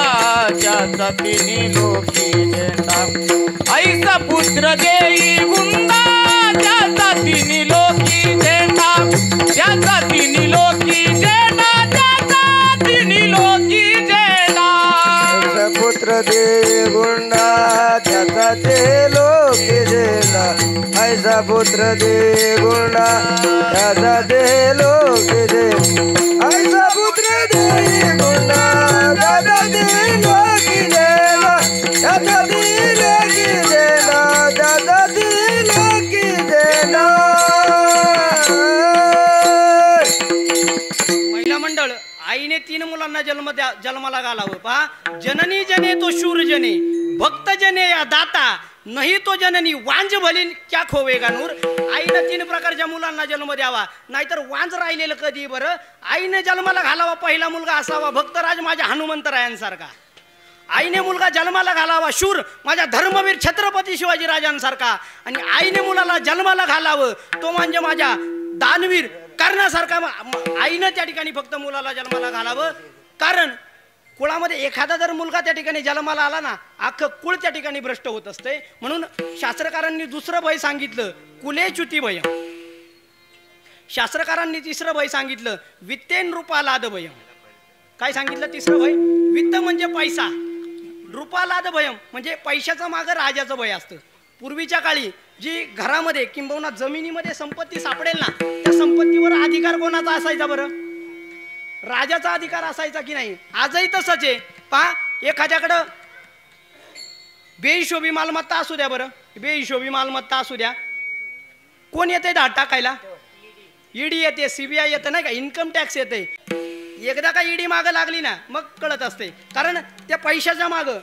त्याचा तिन्ही लोकी झेंडा, आईचा पुत्र देई गुंडा त्याचा तिन्ही लोकी झेंडा, त्याचा तिन्ही लोकी झेंडा, त्याचा तिन्ही लोकी झेंडा. पुत्र दे गुंडा त्याचा ते लोकी झेंडा, ऐसा पुत्र दे गुंडा त्याचा ते लोकी झेंडा, ऐसा पुत्र दे गुंडा त्याचा ते लोकी झेंडा, त्याचा ते लोकी झेंडा, त्याचा ते लोकी झेंडा. महिला मंडळ, आईने 3 मुलांना जन्माला घालावं. पहा, जननी जने तो शूर जने, भक्त जने या दाता, नाही तो जननी वांज भलीन क्या खोवेगा नूर. आईनं 3 प्रकारच्या मुलांना जन्म द्यावा, नाहीतर वांज राहिलेलं कधी बरं. आईने जन्माला घालावा, पहिला मुलगा असावा भक्तराज माझ्या हनुमंतरायांसारखा. आईने मुलगा जन्माला घालावा शूर माझ्या धर्मवीर छत्रपती शिवाजी राजांसारखा. आणि आईने मुलाला जन्माला घालावं तो म्हणजे माझ्या दानवीर कर्णासारखा. आईनं त्या ठिकाणी फक्त मुलाला जन्माला घालावं, कारण कुळामध्ये एखादा जर मुलगा त्या ठिकाणी जन्माला आला ना, अख्खं कुळ त्या ठिकाणी भ्रष्ट होत असते. म्हणून शास्त्रकारांनी दुसरं भय सांगितलं कुलेच्युती भयम. शास्त्रकारांनी तिसरं भय सांगितलं वित्तेन रूपालाद भयम. काय सांगितलं तिसरं भय? वित्त म्हणजे पैसा, रूपालाद भयम म्हणजे पैशाचं मागं राजाचं भय असतं. पूर्वीच्या काळी जी घरामध्ये किंबहुना जमिनीमध्ये संपत्ती सापडेल ना, त्या संपत्तीवर अधिकार कोणाचा असायचा बरं? राजाचा अधिकार असायचा की नाही? आजही तसंच आहे. पहा, बेहिशोबी मालमत्ता असू द्या बरं, बेहिशोबी मालमत्ता असू द्या, कोण येते धाड टाकायला? ईडी येते, सीबीआय येतं नाही का, इन्कम टॅक्स येते. एकदा का ईडी मागं लागली ना मग कळत असते, कारण त्या पैशाच्या मागं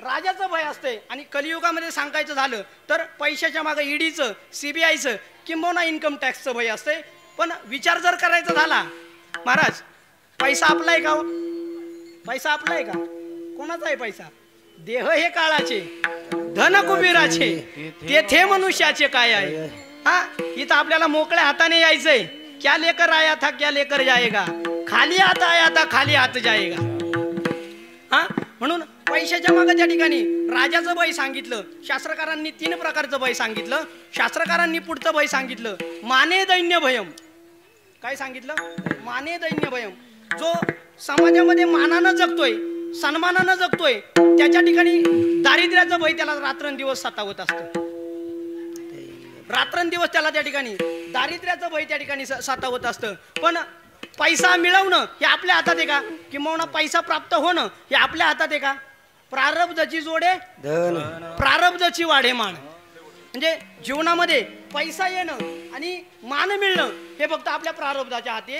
राजाचं भय असते. आणि कलियुगामध्ये सांगायचं झालं तर पैशाच्या मागं ईडीचं, सीबीआयचं किंबहुना इन्कम टॅक्सचं भय असते. पण विचार जर करायचा झाला, महाराज पैसा आपला आहे का हो? पैसा आपला आहे का? कोणाचा आहे पैसा? देह हे काळाचे, धन कुबेराचे, तेथे मनुष्याचे काय आहे. हा, इथं आपल्याला मोकळ्या हाताने यायचंय. क्या लेकर आया था क्या लेकर जाएगा, खाली हात आया था खाली हात जाएगा. हा, म्हणून पैशाच्या मागे त्या ठिकाणी राजाचं भय सांगितलं. शास्त्रकारांनी 3 प्रकारचं भय सांगितलं. शास्त्रकारांनी पुढचं भय सांगितलं, माने दैन्य भयम. काय सांगितलं? माने दैन्य भयम. जो समाजामध्ये मानानं जगतोय, सन्मानानं जगतोय, त्याच्या ठिकाणी दारिद्र्याचं भय त्याला रात्रंदिवस सतावत असतं. रात्रंदिवस त्याला त्या ठिकाणी दारिद्र्याचं भय त्या ठिकाणी सतावत असतं. पण पैसा मिळवणं हे आपल्या हातात आहे का? किंवा पैसा प्राप्त होणं हे आपल्या हातात आहे का? प्रारब्धची जोडे धन, प्रारब्धची वाढे मान. म्हणजे जीवनामध्ये पैसा येणं आणि मान मिळणं हे फक्त आपल्या प्रारब्धाच्या हाती.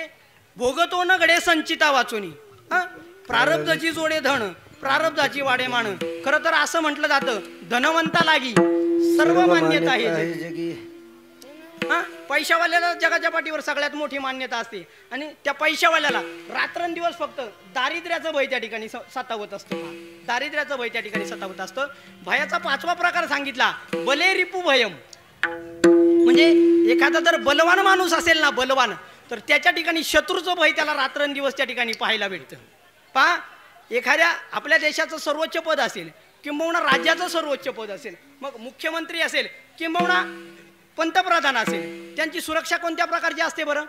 भोगतो न घडे संचिता वाचुनी. प्रारब्धची जोडे धन, प्रारब्धाची वाढे मान. खरं तर असं म्हटलं जातं, धनवंता लागी सर्व मान्यता आहे जगी. पैशावाल्याला जगाच्या पाठीवर सगळ्यात मोठी मान्यता असते. आणि त्या पैशावाल्याला रात्रंदिवस फक्त दारिद्र्याचं भय त्या ठिकाणी सतावत असतं. दारिद्र्याचं भय त्या ठिकाणी सतावत असतं. भयाचा 5वा प्रकार सांगितला, बले रिपू भयम. म्हणजे एखादा जर बलवान माणूस असेल ना, बलवान, तर त्याच्या ठिकाणी शत्रूचं भय त्याला रात्रंदिवस त्या ठिकाणी पाहायला भेटतं. पहा, एखाद्या आपल्या देशाचं सर्वोच्च पद असेल, किंबहुना राज्याचं सर्वोच्च पद असेल, मग मुख्यमंत्री असेल किंबहुना पंतप्रधान असेल, त्यांची सुरक्षा कोणत्या प्रकारची असते बरं?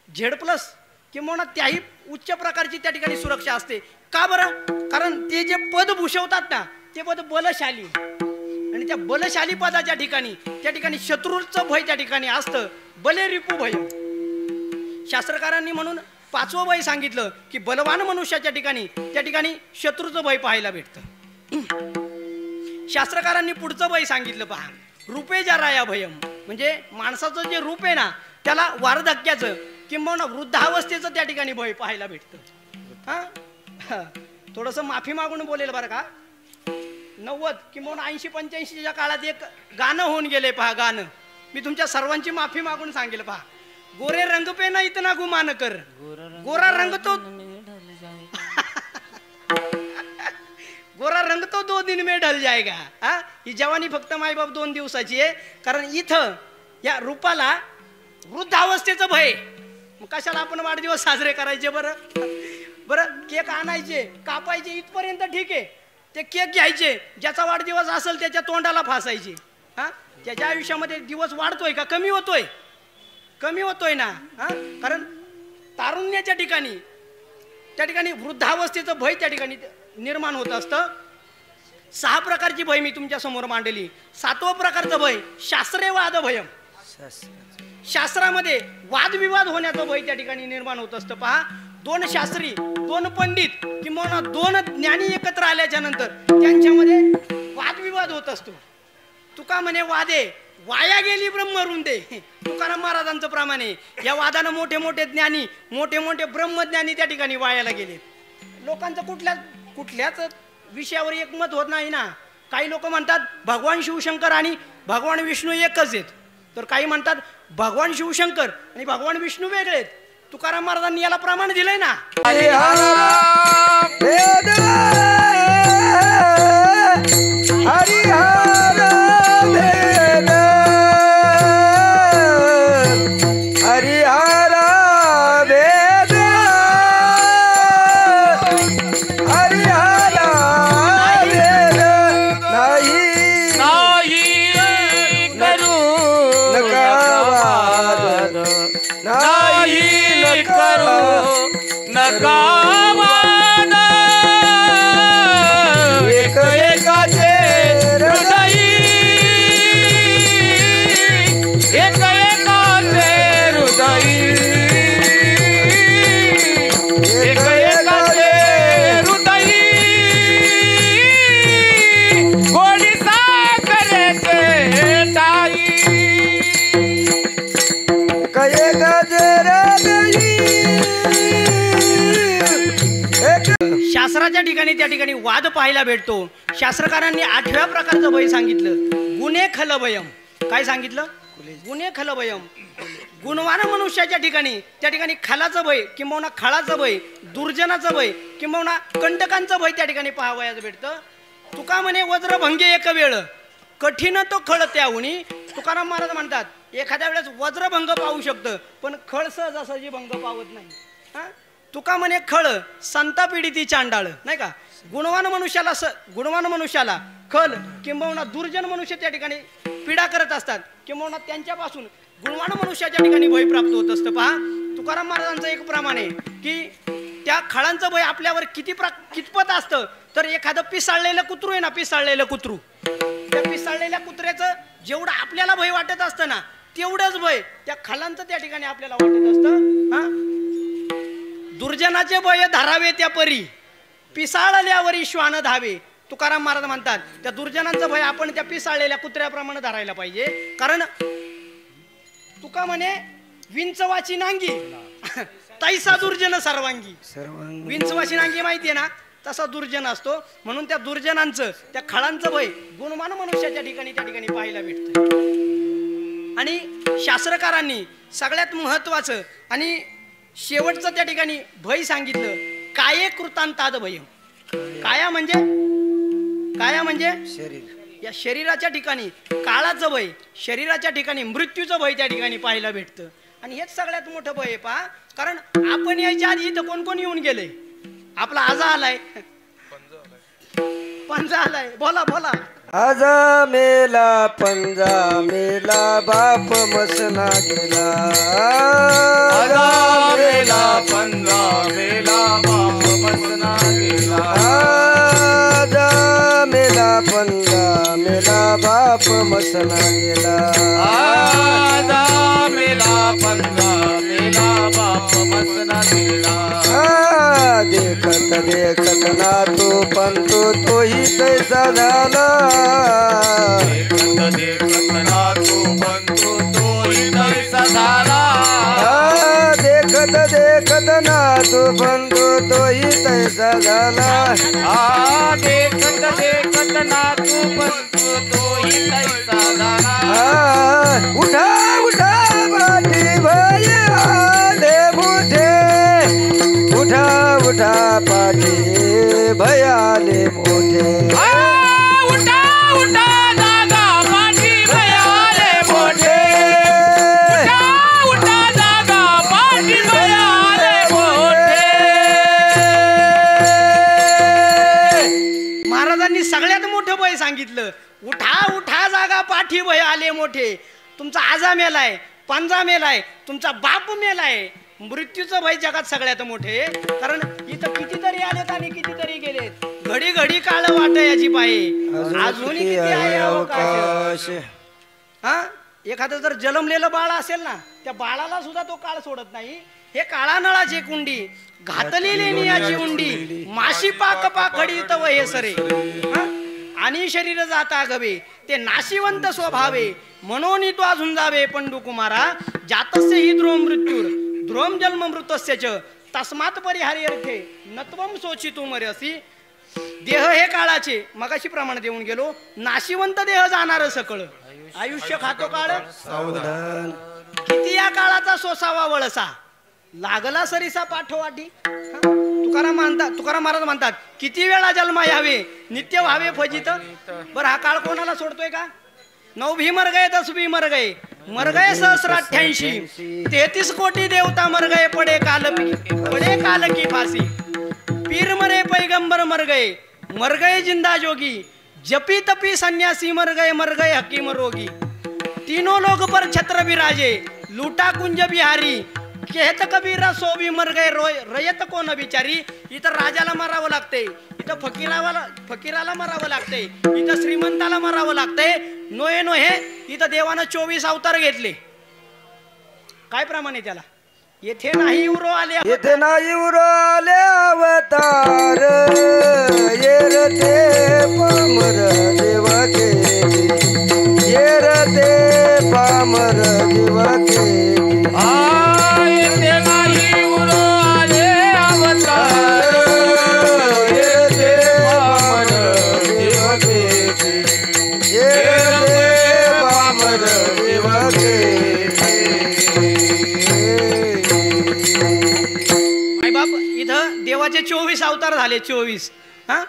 Z+ किंबहुना त्याही उच्च प्रकारची त्या ठिकाणी सुरक्षा असते. का बरं? कारण ते जे पद भूषवतात ना, ते पद बलशाली, आणि त्या बलशाली पदाच्या ठिकाणी त्या ठिकाणी शत्रूचं भय त्या ठिकाणी असतं. बले रिपू भय. शास्त्रकारांनी म्हणून 5वं भय सांगितलं की बलवान मनुष्याच्या ठिकाणी त्या ठिकाणी शत्रूचं भय पाहायला भेटतं. शास्त्रकारांनी पुढचं भय सांगितलं, पहा, रूपे जराया भयम. म्हणजे माणसाचं जे रूप आहे ना, त्याला वार्धक्याचं किंबहुना वृद्धावस्थेचं त्या ठिकाणी भय पाहायला भेटतं. हा, थोडंसं माफी मागून बोलेल बरं का. 90 किंबहुना 80-85च्या काळात एक गाणं होऊन गेले, पहा गाणं. मी तुमच्या सर्वांची माफी मागून सांगेल, पहा, गोरे रंग पे ना इतना गुमान कर, गोरा रंग तो गोरा रंग तो 2 दिन में ढल जाएगा. ही जवानी फक्त मायबाप 2 दिवसाची आहे. कारण इथं या रूपाला वृद्धावस्थेचं भय. मग कशाला आपण वाढदिवस साजरे करायचे बरं? बरं, केक आणायचे, कापायचे इथपर्यंत ठीक आहे. ते केक घ्यायचे, ज्याचा वाढदिवस असेल त्याच्या तोंडाला फासायचे. त्याच्या आयुष्यामध्ये दिवस वाढतोय का कमी होतोय? कमी होतोय ना. कारण तारुण्याच्या ठिकाणी त्या ठिकाणी वृद्धावस्थेचं भय त्या ठिकाणी निर्माण होत असतं. 6 प्रकारची भय मी तुमच्या समोर मांडली. 7वं प्रकारचं भय शास्त्रे वाद भयम. शास्त्रामध्ये वादविवाद होण्याचं भय त्या ठिकाणी निर्माण होत असतं. पहा, 2 शास्त्री, 2 पंडित किंवा 2 ज्ञानी एकत्र आल्याच्या नंतर त्यांच्यामध्ये वादविवाद होत असतो. तुका म्हणे वादे वाया गेली ब्रह्मरुंदे. तुकाराम महाराजांचं प्रमाणे या वादानं मोठे मोठे ज्ञानी, मोठे मोठे ब्रह्मज्ञानी त्या ठिकाणी वायाला गेले. लोकांचं कुठल्याच विषयावर एकमत होत नाही ना. काही लोक म्हणतात भगवान शिवशंकर आणि भगवान विष्णू एकच आहेत, तर काही म्हणतात भगवान शिवशंकर आणि भगवान विष्णू वेगळे आहेत. तुकाराम महाराजांनी याला प्रमाण दिलंय ना. त्या ठिकाणी वाद पाहायला भेटतो. शास्त्रकारांनी 8व्या प्रकारचं भय सांगितलं, गुन्हे खलभयम. काय सांगितलं? गुन्हे खलभयम. गुणवान मनुष्याच्या ठिकाणी त्या ठिकाणी खलाचं भय किंबहुना खळाचं भय, दुर्जनाचं भय किंबहुना कंटकांचं भय त्या ठिकाणी पाहावयाचं भेटतं. तुका म्हणे वज्रभंगे एक वेळ कठीण तो खळ त्याहुनी. तुकाराम महाराज म्हणतात एखाद्या वेळेस वज्रभंग पाहू शकतं पण खळ सहजासहजी भंग पावत नाही. हा, तुका म्हणे खळ संता पिढीती चांडाळ, नाही का? गुणवान मनुष्याला खल किंबहुना दुर्जन मनुष्य त्या ठिकाणी पीडा करत असतात किंबहुना त्यांच्यापासून गुणवान मनुष्याच्या ठिकाणी भय प्राप्त होत असतं. पहा, तुकाराम महाराजांचं एक प्रमाण आहे की त्या खळांचं भय आपल्यावर कितपत असतं तर एखादं पिसाळलेलं कुत्रू आहे ना, पिसाळलेलं कुत्रू, त्या पिसाळलेल्या कुत्र्याचं जेवढं आपल्याला भय वाटत असतं ना तेवढंच भय त्या खळांचं त्या ठिकाणी आपल्याला वाटत असतं. हा, दुर्जनाचे भय धरावे त्या परी पिसाळल्यावरी श्वान धावे. तुकाराम महाराज म्हणतात त्या दुर्जनांचं भय आपण त्या पिसाळलेल्या कुत्र्याप्रमाणे धरायला पाहिजे. कारण तुका म्हणे विंचवाची नांगी तैसा दुर्जन सर्वांगी. विंचवाची नांगी माहितीये ना, तसा दुर्जन असतो. म्हणून त्या दुर्जनांचं त्या खळांचं भय गुणवान मनुष्याच्या ठिकाणी त्या ठिकाणी पाहायला भेटतं. आणि शास्त्रकारांनी सगळ्यात महत्वाचं आणि शेवटचं त्या ठिकाणी भय सांगितलं, काये कृतांताद भय. काया म्हणजे शरीर. या शरीराच्या ठिकाणी काळाचं भय, शरीराच्या ठिकाणी मृत्यूचं भय त्या ठिकाणी पाहायला भेटतं. आणि हेच सगळ्यात मोठं भय आहे. पहा, कारण आपण यायच्या आधी इथं कोण कोण येऊन गेले. आपला आजा आलाय, पंजा आलाय, बोला बोला. आजा मेला पंजा मेला बाप मसना गेला. आजा मेला पंजा मेला बाप मसना गेला. आजा मेला पंजा मेला बाप मसना गेला. आजा मेला पंजा मेला बाप मसना गेला. देखत देखत ना तो पण तोही कैसा झाला. देखत देखत ना तो बनतो तोही तैसा झाला. देखत देखत ना तो बंधू तोही तैसा झाला. देखत देखत ना तो बनतो तोही तैसा झाला. उठा उठा पाठी भय आले मोठे. उठा उठा पाठी भय आले मोठे. उठा उठा दादा पाठी भय आले मोठे. उठा उठा दादा पाठी भय आले मोठे. महाराजांनी सगळ्यात मोठं भय सांगितलं, उठा उठा जागा पाठी भय आले मोठे. तुमचा आजा मेलाय, पंजा मेलाय, तुमचा बाप मेलाय. मृत्यूचं भय जगात सगळ्यात मोठे. कारण इथं कितीतरी आलेत आणि कितीतरी गेलेत. घडी घडी काळ वाट याची पाये अजून किती आहे अवकाश. हा, एखादं जर जन्मलेलं बाळ असेल ना, त्या बाळाला सुद्धा तो काळ सोडत नाही. हे काळा नळाची कुंडी घातली लेनियाची उंडी माशी पाक पाखडी तव हे सरे. आणि शरीर जाता गवे ते नाशिवंत स्वभावे म्हणून तो अजून जावे पंडू कुमारा. जातस्य ही ध्रुव मृत्यूर ध्रुवम जन्म मृतस्य च तस्मात परिहार्यर्थे नत्वम सोचितु मर्यसी. देह हे काळाचे मगाशी प्रमाण देऊन गेलो. नाशिवंत देह जाणार सकळ आयुष्य खातो काळ सावधान. किती या काळाचा सोसावा वळसा लागला सरीसा पाठोवाटी. तुकाराम महाराज म्हणतात किती वेळा जन्मा यावे नित्य व्हावे फजित. बरं हा काळ कोणाला सोडतोय का? 9 भी मर गए 10 भी मर गए सहस्राठ्यांशी 33 कोटी देवता मर गए पडे काल की फासी. पीर मरे पैगंबर मर गए जिंदा जोगी जपी तपी सन्यासी मर गए हकीम रोगी. तीनों लोग पर छत्र विराजे लूटा कुंज बिहारी कहत कबीरा सो भी मर गए रयत कोण बिचारी. इथं राजाला मरावं लागते, इथं फकीराला मरावं लागते, इथं श्रीमंताला मरावं लागतंय. नोहे इथं देवानं 24 अवतार घेतले. काय प्रमाणे त्याला येथे नाही उरो आले येथे नाही उरो आले अवतार. येरते पामर देवा केली. येरते पामर देवा केली. येथे नाही उरो आले अवतार. येरते झाले 24. हां,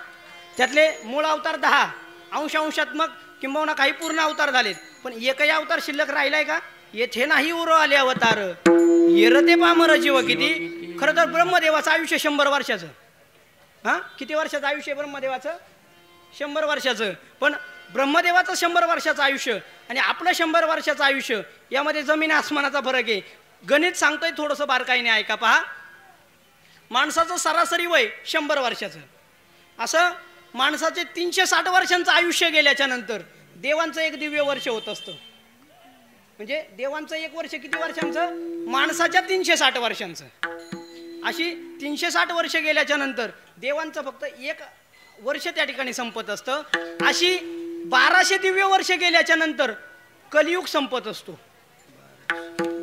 त्यातले मूळ अवतार 10, अंशात्मक किंबहुना काही पूर्ण अवतार झालेत, पण एकही अवतार शिल्लक राहिलाय का? येथे नाही उरो आले अवतार, येरते पामर जीव किती. खरं तर ब्रह्मदेवाचं आयुष्य 100 वर्षाचं. हां, किती वर्षाचं आयुष्य ब्रह्मदेवाचं? 100 वर्षाचं. पण ब्रह्मदेवाचं 100 वर्षाचं आयुष्य आणि आपलं 100 वर्षाचं आयुष्य यामध्ये जमीन आसमानाचा फरक आहे. गणित सांगतोय थोडंसं बारकाईने ऐका. पहा, माणसाचं सरासरी वय 100 वर्षाचं. असं माणसाचे 360 वर्षांचं आयुष्य गेल्याच्या नंतर देवांचं 1 दिव्य वर्ष होत असतं. म्हणजे देवांचं 1 वर्ष किती वर्षांचं? माणसाच्या 360 वर्षांचं. अशी 360 वर्ष गेल्याच्या नंतर देवांचं फक्त 1 वर्ष त्या ठिकाणी संपत असतं. अशी 1200 दिव्य वर्ष गेल्याच्या नंतर कलियुग संपत असतो.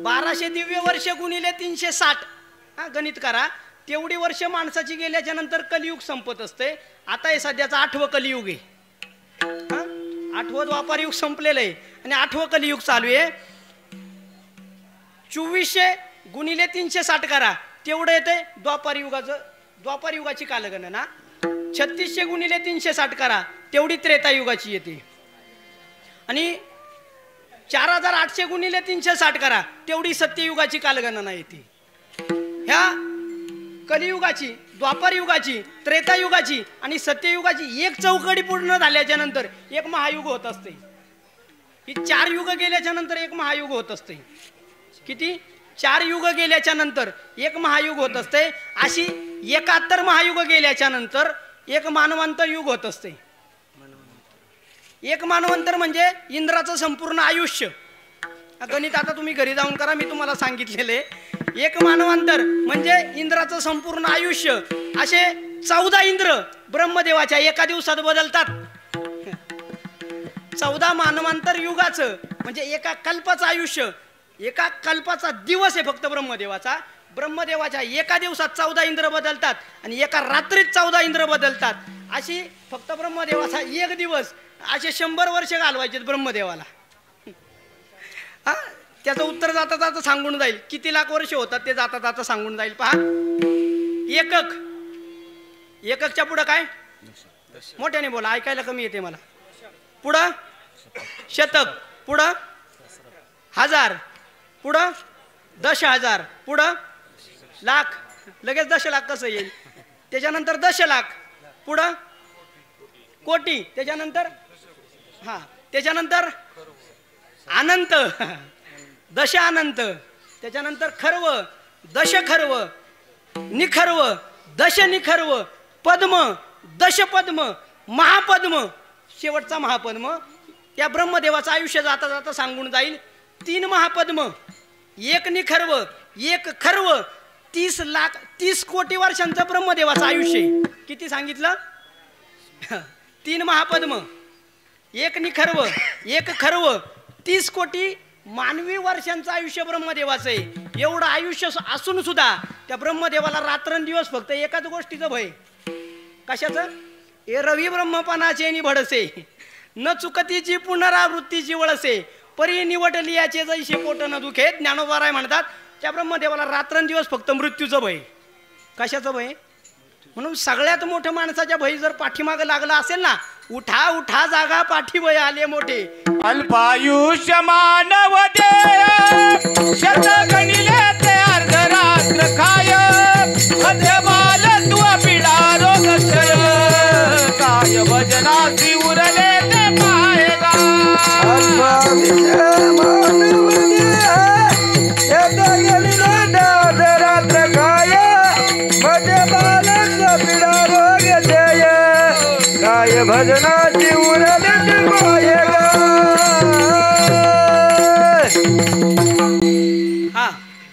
1200 दिव्य वर्ष गुणिले 360, हा गणित करा, तेवढी वर्ष माणसाची गेल्याच्या नंतर कलियुग संपत असते. आता हे सध्याचं 8वं कलियुग आहे. 8वं द्वापार युग संपलेलं आहे आणि 8वं कलियुग चालू आहे. 2400 गुणिले 360 करा, तेवढं येते द्वापार युगाची कालगणना. 3600 गुणिले 360 करा, तेवढी त्रेतायुगाची येते. आणि 4800 गुणिले 360 करा, तेवढी सत्ययुगाची कालगणना येते. ह्या कलियुगाची, द्वापार युगाची, त्रेतायुगाची आणि सत्ययुगाची 1 चौकडी पूर्ण झाल्याच्या नंतर 1 महायुग होत असते. ही 4 युग गेल्याच्या नंतर 1 महायुग होत असते. किती? 4 युग गेल्याच्या नंतर 1 महायुग होत असते. अशी 71 महायुग गेल्याच्या नंतर 1 मानवांतर युग होत असते. 1 मानवांतर म्हणजे इंद्राचं संपूर्ण आयुष्य. गणित आता तुम्ही घरी जाऊन करा, मी तुम्हाला सांगितलेले. 1 मानवांतर म्हणजे इंद्राचं संपूर्ण आयुष्य. असे 14 इंद्र ब्रह्मदेवाच्या एका दिवसात बदलतात. 14 मानवांतर युगाचं म्हणजे एका कल्पाचं आयुष्य, एका कल्पाचा दिवस आहे फक्त ब्रह्मदेवाचा. ब्रह्मदेवाच्या एका दिवसात 14 इंद्र बदलतात आणि एका रात्रीत 14 इंद्र बदलतात. अशी फक्त ब्रह्मदेवाचा 1 दिवस असे 100 वर्ष घालवायचे ब्रह्मदेवाला. हा, त्याचं उत्तर जाता जाता सांगून जाईल. किती लाख वर्ष होतात ते जाता जाता सांगून जाईल. पहा, एककच्या पुढं काय? मोठ्याने बोला, ऐकायला कमी येते मला. पुढं शतक, पुढं हजार, पुढं 10,000, पुढं लाख, लगेच 10 लाख कसं येईल? त्याच्यानंतर 10 लाख, पुढं कोटी, त्याच्यानंतर त्याच्यानंतर अनंत, 10 अनंत, त्याच्यानंतर खर्व, 10 खर्व, निखर्व, 10 निखर्व, पद्म, 10 पद्म, महापद्म, शेवटचा महापद्म. त्या ब्रह्मदेवाचं आयुष्य जाता जाता सांगून जाईल. 3 महापद्म, 1 निखर्व, 1 खर्व, 30 कोटी वर्षांचं ब्रह्मदेवाचं आयुष्य. किती सांगितलं? 3 महापद्म, 1 निखर्व, 1 खर्व, 30 कोटी मानवी वर्षांचं आयुष्य ब्रह्मदेवाचं आहे. एवढं आयुष्य असून सुद्धा त्या ब्रह्मदेवाला रात्रंदिवस फक्त एकाच गोष्टीचं भय. कशाचं? ए रवी ब्रह्मपणाचे निभडसे, न चुकतीची पुनरावृत्तीची वळसे, परी निवडली याचे जैसे पोट न दुखे. ज्ञानोबाराय म्हणतात त्या ब्रह्मदेवाला रात्रंदिवस फक्त मृत्यूचं भय. कशाचं भय? म्हणून सगळ्यात मोठं माणसाच्या भय जर पाठीमागं लागला असेल ना, उठा उठा जागा पाठीवय आले मोठे. अल्पायुष्य मानव देय, शत गणिले ते अर्धरात्र खाय, मध्यमाल तू पिडा रोग क्षय, काय भजनासी उरले ते पायगा. अल्पायुष्य मानव देय, शत गणिले अर्धरात्र खाय, मध्यमाल तू पिडा रोग क्षय, काय भजनाची उरले ते पायगा. हा,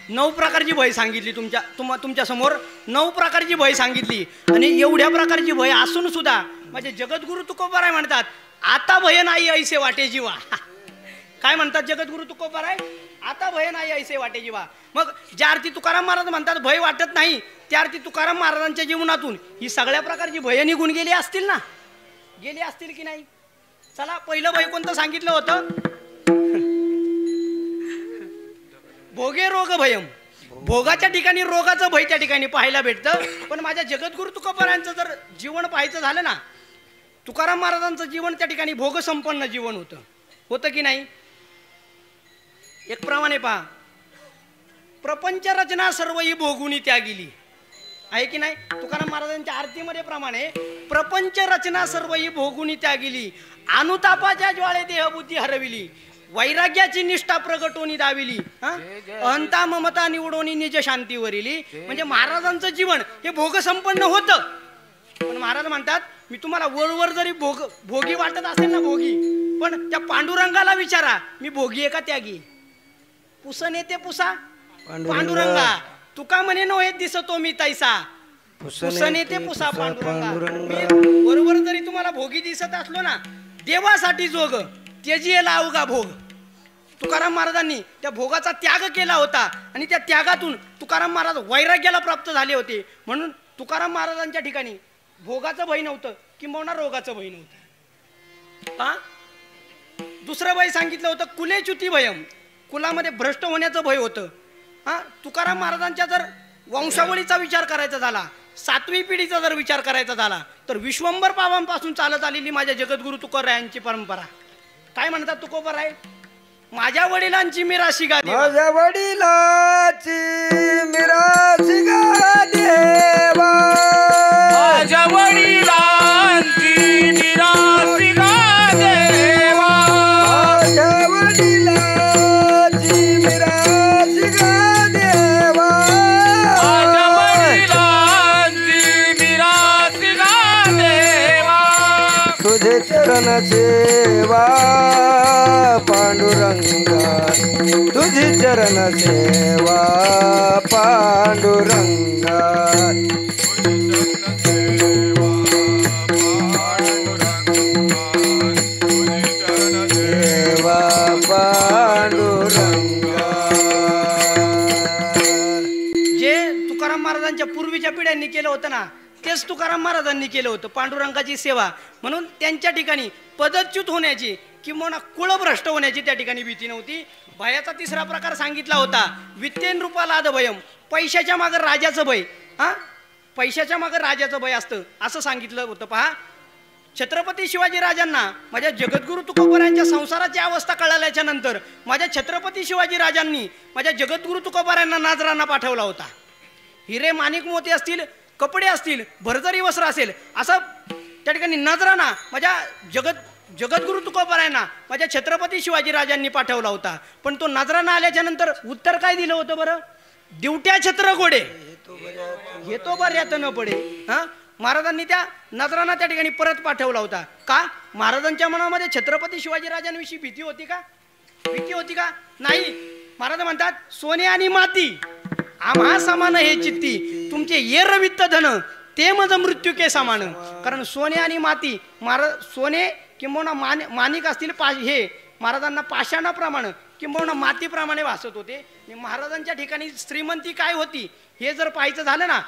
9 प्रकारची भय सांगितली तुमच्या समोर. 9 प्रकारची भय सांगितली आणि एवढ्या प्रकारची भय असून सुद्धा माझे जगद्गुरु तुकोबाराय म्हणतात आता भय नाही ऐसे वाटे जीवा. काय म्हणतात जगद्गुरु तुकोबाराय? आता भय नाही ऐसे वाटे जीवा. मग ज्या अर्थी तुकाराम महाराज म्हणतात भय वाटत नाही, त्या अर्थी तुकाराम महाराजांच्या जीवनातून ही सगळ्या प्रकारची भय निघून गेली असतील ना? गेली असतील की नाही? चला, पहिलं भय कोणतं सांगितलं होतं? भोगे रोग भयम. भोगाच्या ठिकाणी रोगाचं भय त्या ठिकाणी पाहायला भेटतं. पण माझ्या जगद्गुरु तुकोबारायांचं जर जीवन पाहायचं झालं ना, तुकाराम महाराजांचं जीवन त्या ठिकाणी भोगसंपन्न जीवन होतं की नाही? एक प्रमाणे पहा, प्रपंच रचना सर्व ही भोगुनी त्यागिली, आहे की नाही? तुकाराम महाराजांच्या आरतीमध्ये प्रमाणे प्रपंच रचना सर्व ही भोगुनी त्यागिली, अनुतापाच्या ज्वाळे देहबुद्धी हरविली, वैराग्याची निष्ठा प्रगटोनी दाविली, अहंता ममता निवडोनी निज शांतीवरिली. म्हणजे महाराजांचं जीवन हे भोगसंपन्न होतं. पण महाराज म्हणतात, मी तुम्हाला वरवर जरी भोगी वाटत असेल ना, भोगी, पण त्या पांडुरंगाला विचारा, मी भोगी आहे का त्यागी? पुसन येते पुसा पांडुरंगा, तुका म्हणे नव्हे दिसतो मी तैसा, पुसन येते पुसा पांडुरंगा. बरोबर जरी तुम्हाला भोगी दिसत असलो ना, देवासाठी जोग त्यजीला अवघा भोग. तुकाराम महाराजांनी त्या भोगाचा त्याग केला होता आणि त्या त्यागातून तुकाराम महाराज वैराग्याला प्राप्त झाले होते. म्हणून तुकाराम महाराजांच्या ठिकाणी भोगाचं भय नव्हतं, किंबहुना रोगाचं भय नव्हतं. दुसरं भय सांगितलं होतं कुलेच्युती भयम, कुलामध्ये भ्रष्ट होण्याचं भय होतं. तुकाराम महाराजांच्या जर वंशावळीचा विचार करायचा झाला, 7वी पिढीचा जर विचार करायचा झाला, तर विश्वंभर पावांपासून चालत आलेली माझ्या जगद्गुरु तुकोबरायांची परंपरा. काय म्हणतात तुकोबराय? माझ्या वडिलांची मिराशी गा देवा, माझ्या वडिलांची मिराशी गा देवा, माझ्या वडिलांची निराशी गा देवा, माझ्या वडिलांची मिराशी गा देवा, माझ्या वडिलांची निराशी गा देवा. तुझे चरण सेवा पांडुरंगा, तुझी चरण सेवा पांडुरंगा, सेवा पांडुरंगा. जे तुकाराम महाराजांच्या पूर्वीच्या पिढ्यांनी केलं होतं ना, तेच तुकाराम महाराजांनी केलं होतं, पांडुरंगाची सेवा. म्हणून त्यांच्या ठिकाणी पदच्युत होण्याची किंवा कुळभ्रष्ट होण्याची त्या ठिकाणी भीती नव्हती. भयाचा तिसरा प्रकार सांगितला होता, वित्तेन रूपालाद भयम, पैशाच्या मागे राजाचं भय. पैशाच्या मागे राजाचं भय असतं असं सांगितलं होतं. पहा, छत्रपती शिवाजी राजांना माझ्या जगद्गुरु तुकोबारायांच्या संसाराची अवस्था कळाल्याच्या नंतर माझ्या छत्रपती शिवाजी राजांनी माझ्या जगद्गुरु तुकोबारायांना नाजरांना पाठवला होता. हिरे माणिक मोती असतील, कपडे असतील, भरजरी वस्त्र असेल, असं त्या ठिकाणी नजराना माझ्या जगद्गुरु तुकोबारायांना माझ्या छत्रपती शिवाजी राजांनी पाठवला होता. पण तो नजराना आल्याच्या नंतर उत्तर काय दिलं होतं बरं? दिवट्या छत्र गोडे हे तो बऱ्यात न पडे. महाराजांनी त्या नजराना त्या ठिकाणी परत पाठवला होता. का? महाराजांच्या मनामध्ये छत्रपती शिवाजी राजांविषयी भीती होती का? भीती होती का? नाही. महाराज म्हणतात, सोने आणि माती आम्हा समान हे चित्ती, तुमचे ये रवित्त धन ते मज मृत्यू के समान. कारण सोने आणि माती, सोने किंबहुना माणिक असतील हे महाराजांना पाषाणाप्रमाणे किंबहुना मातीप्रमाणे भासत होते. महाराजांच्या ठिकाणी श्रीमंती काय होती हे जर पाहायचं झालं ना,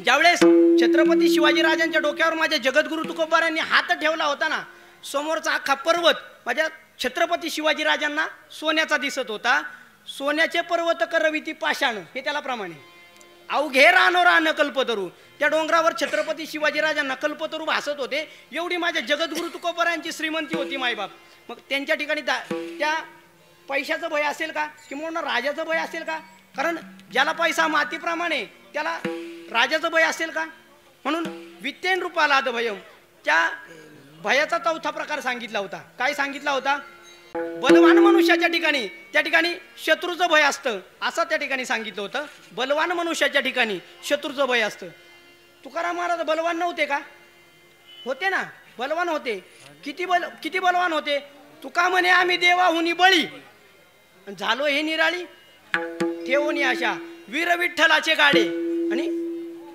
ज्यावेळेस छत्रपती शिवाजी राजांच्या डोक्यावर माझ्या जगद्गुरु तुकोबारायांनी हात ठेवला होता ना, समोरचा अख्खा पर्वत माझ्या छत्रपती शिवाजी राजांना सोन्याचा दिसत होता. सोन्याचे पर्वत करविती पाषाण, हे त्याला प्रमाणे अवघे रानो रान कल्पतरू. त्या डोंगरावर छत्रपती शिवाजी राजांना कल्पतरू भासत होते. एवढी माझ्या जगद्गुरु तुकोबारायांची श्रीमंती होती मायबाप. मग त्यांच्या ठिकाणी त्या पैशाचं भय असेल का किंवा राजाचं भय असेल का? कारण ज्याला पैसा मातीप्रमाणे त्याला राजाचं भय असेल का? म्हणून वित्तेन रूपालाद भयम, त्या भयाचा चौथा प्रकार सांगितला होता. काय सांगितला होता? बलवान मनुष्याच्या ठिकाणी त्या ठिकाणी शत्रूचं भय असतं असं त्या ठिकाणी सांगितलं होतं. बलवान मनुष्याच्या ठिकाणी शत्रूचं भय असतं. तुकाराम महाराज बलवान नव्हते का? होते ना, बलवान होते. किती बलवान होते? तुका म्हणे आम्ही देवाहुनी बळी झालो हे निराळी, ठेवून अशा वीर विठ्ठलाचे गाडे आणि